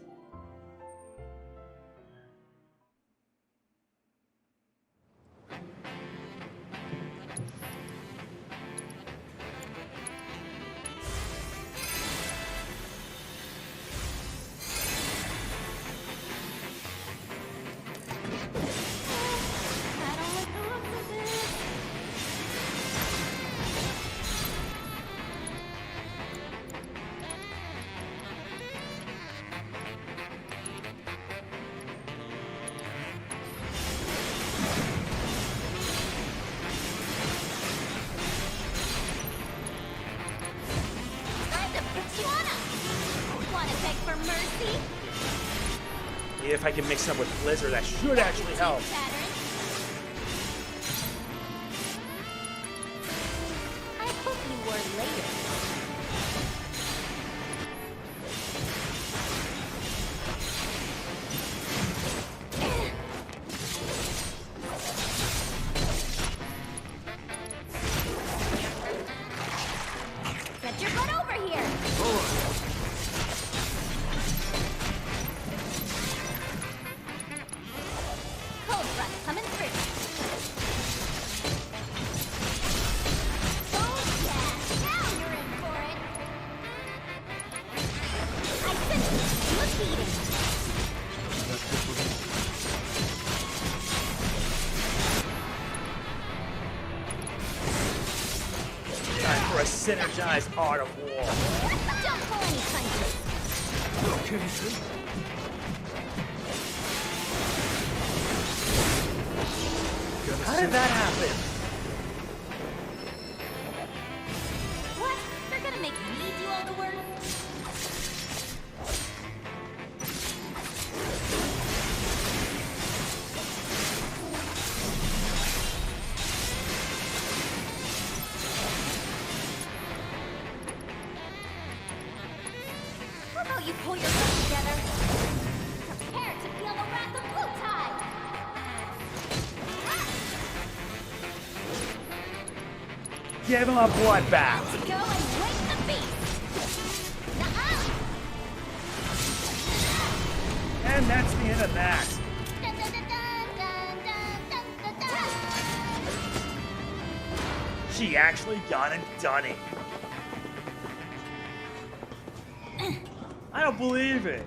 If I can mix them with Blizzard, that should actually help. I hope you were later. Get your butt over here! Cold Rush coming through. Oh yeah, now you're in for it. I sense look eating. Time for a synergized art of war. Don't pull any punches. How did that happen? What? They're gonna make me do all the work? How about you pull yourself together? Prepare to feel the wrath of Wutai! Give him a bloodbath. To go and wake the beast! Nuh-uh! And that's the end of that. Dun, dun, dun, dun, dun, dun, dun, dun. She actually gone and done it. I don't believe it.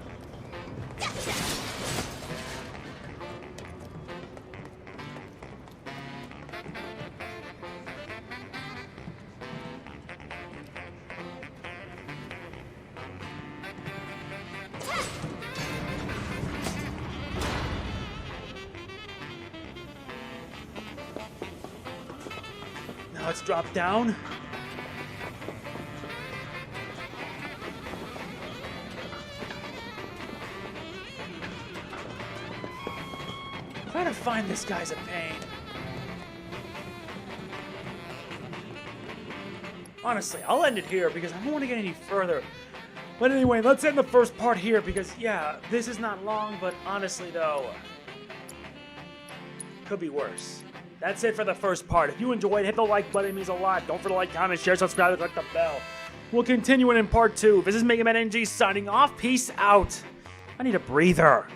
Now let's drop down. Trying to find this guy's a pain. Honestly, I'll end it here because I don't want to get any further. But anyway, let's end the first part here because, yeah, this is not long, but honestly, though, could be worse. That's it for the first part. If you enjoyed, hit the like button. It means a lot. Don't forget to like, comment, share, subscribe, and click the bell. We'll continue it in part 2. This is MegamanNG signing off. Peace out. I need a breather.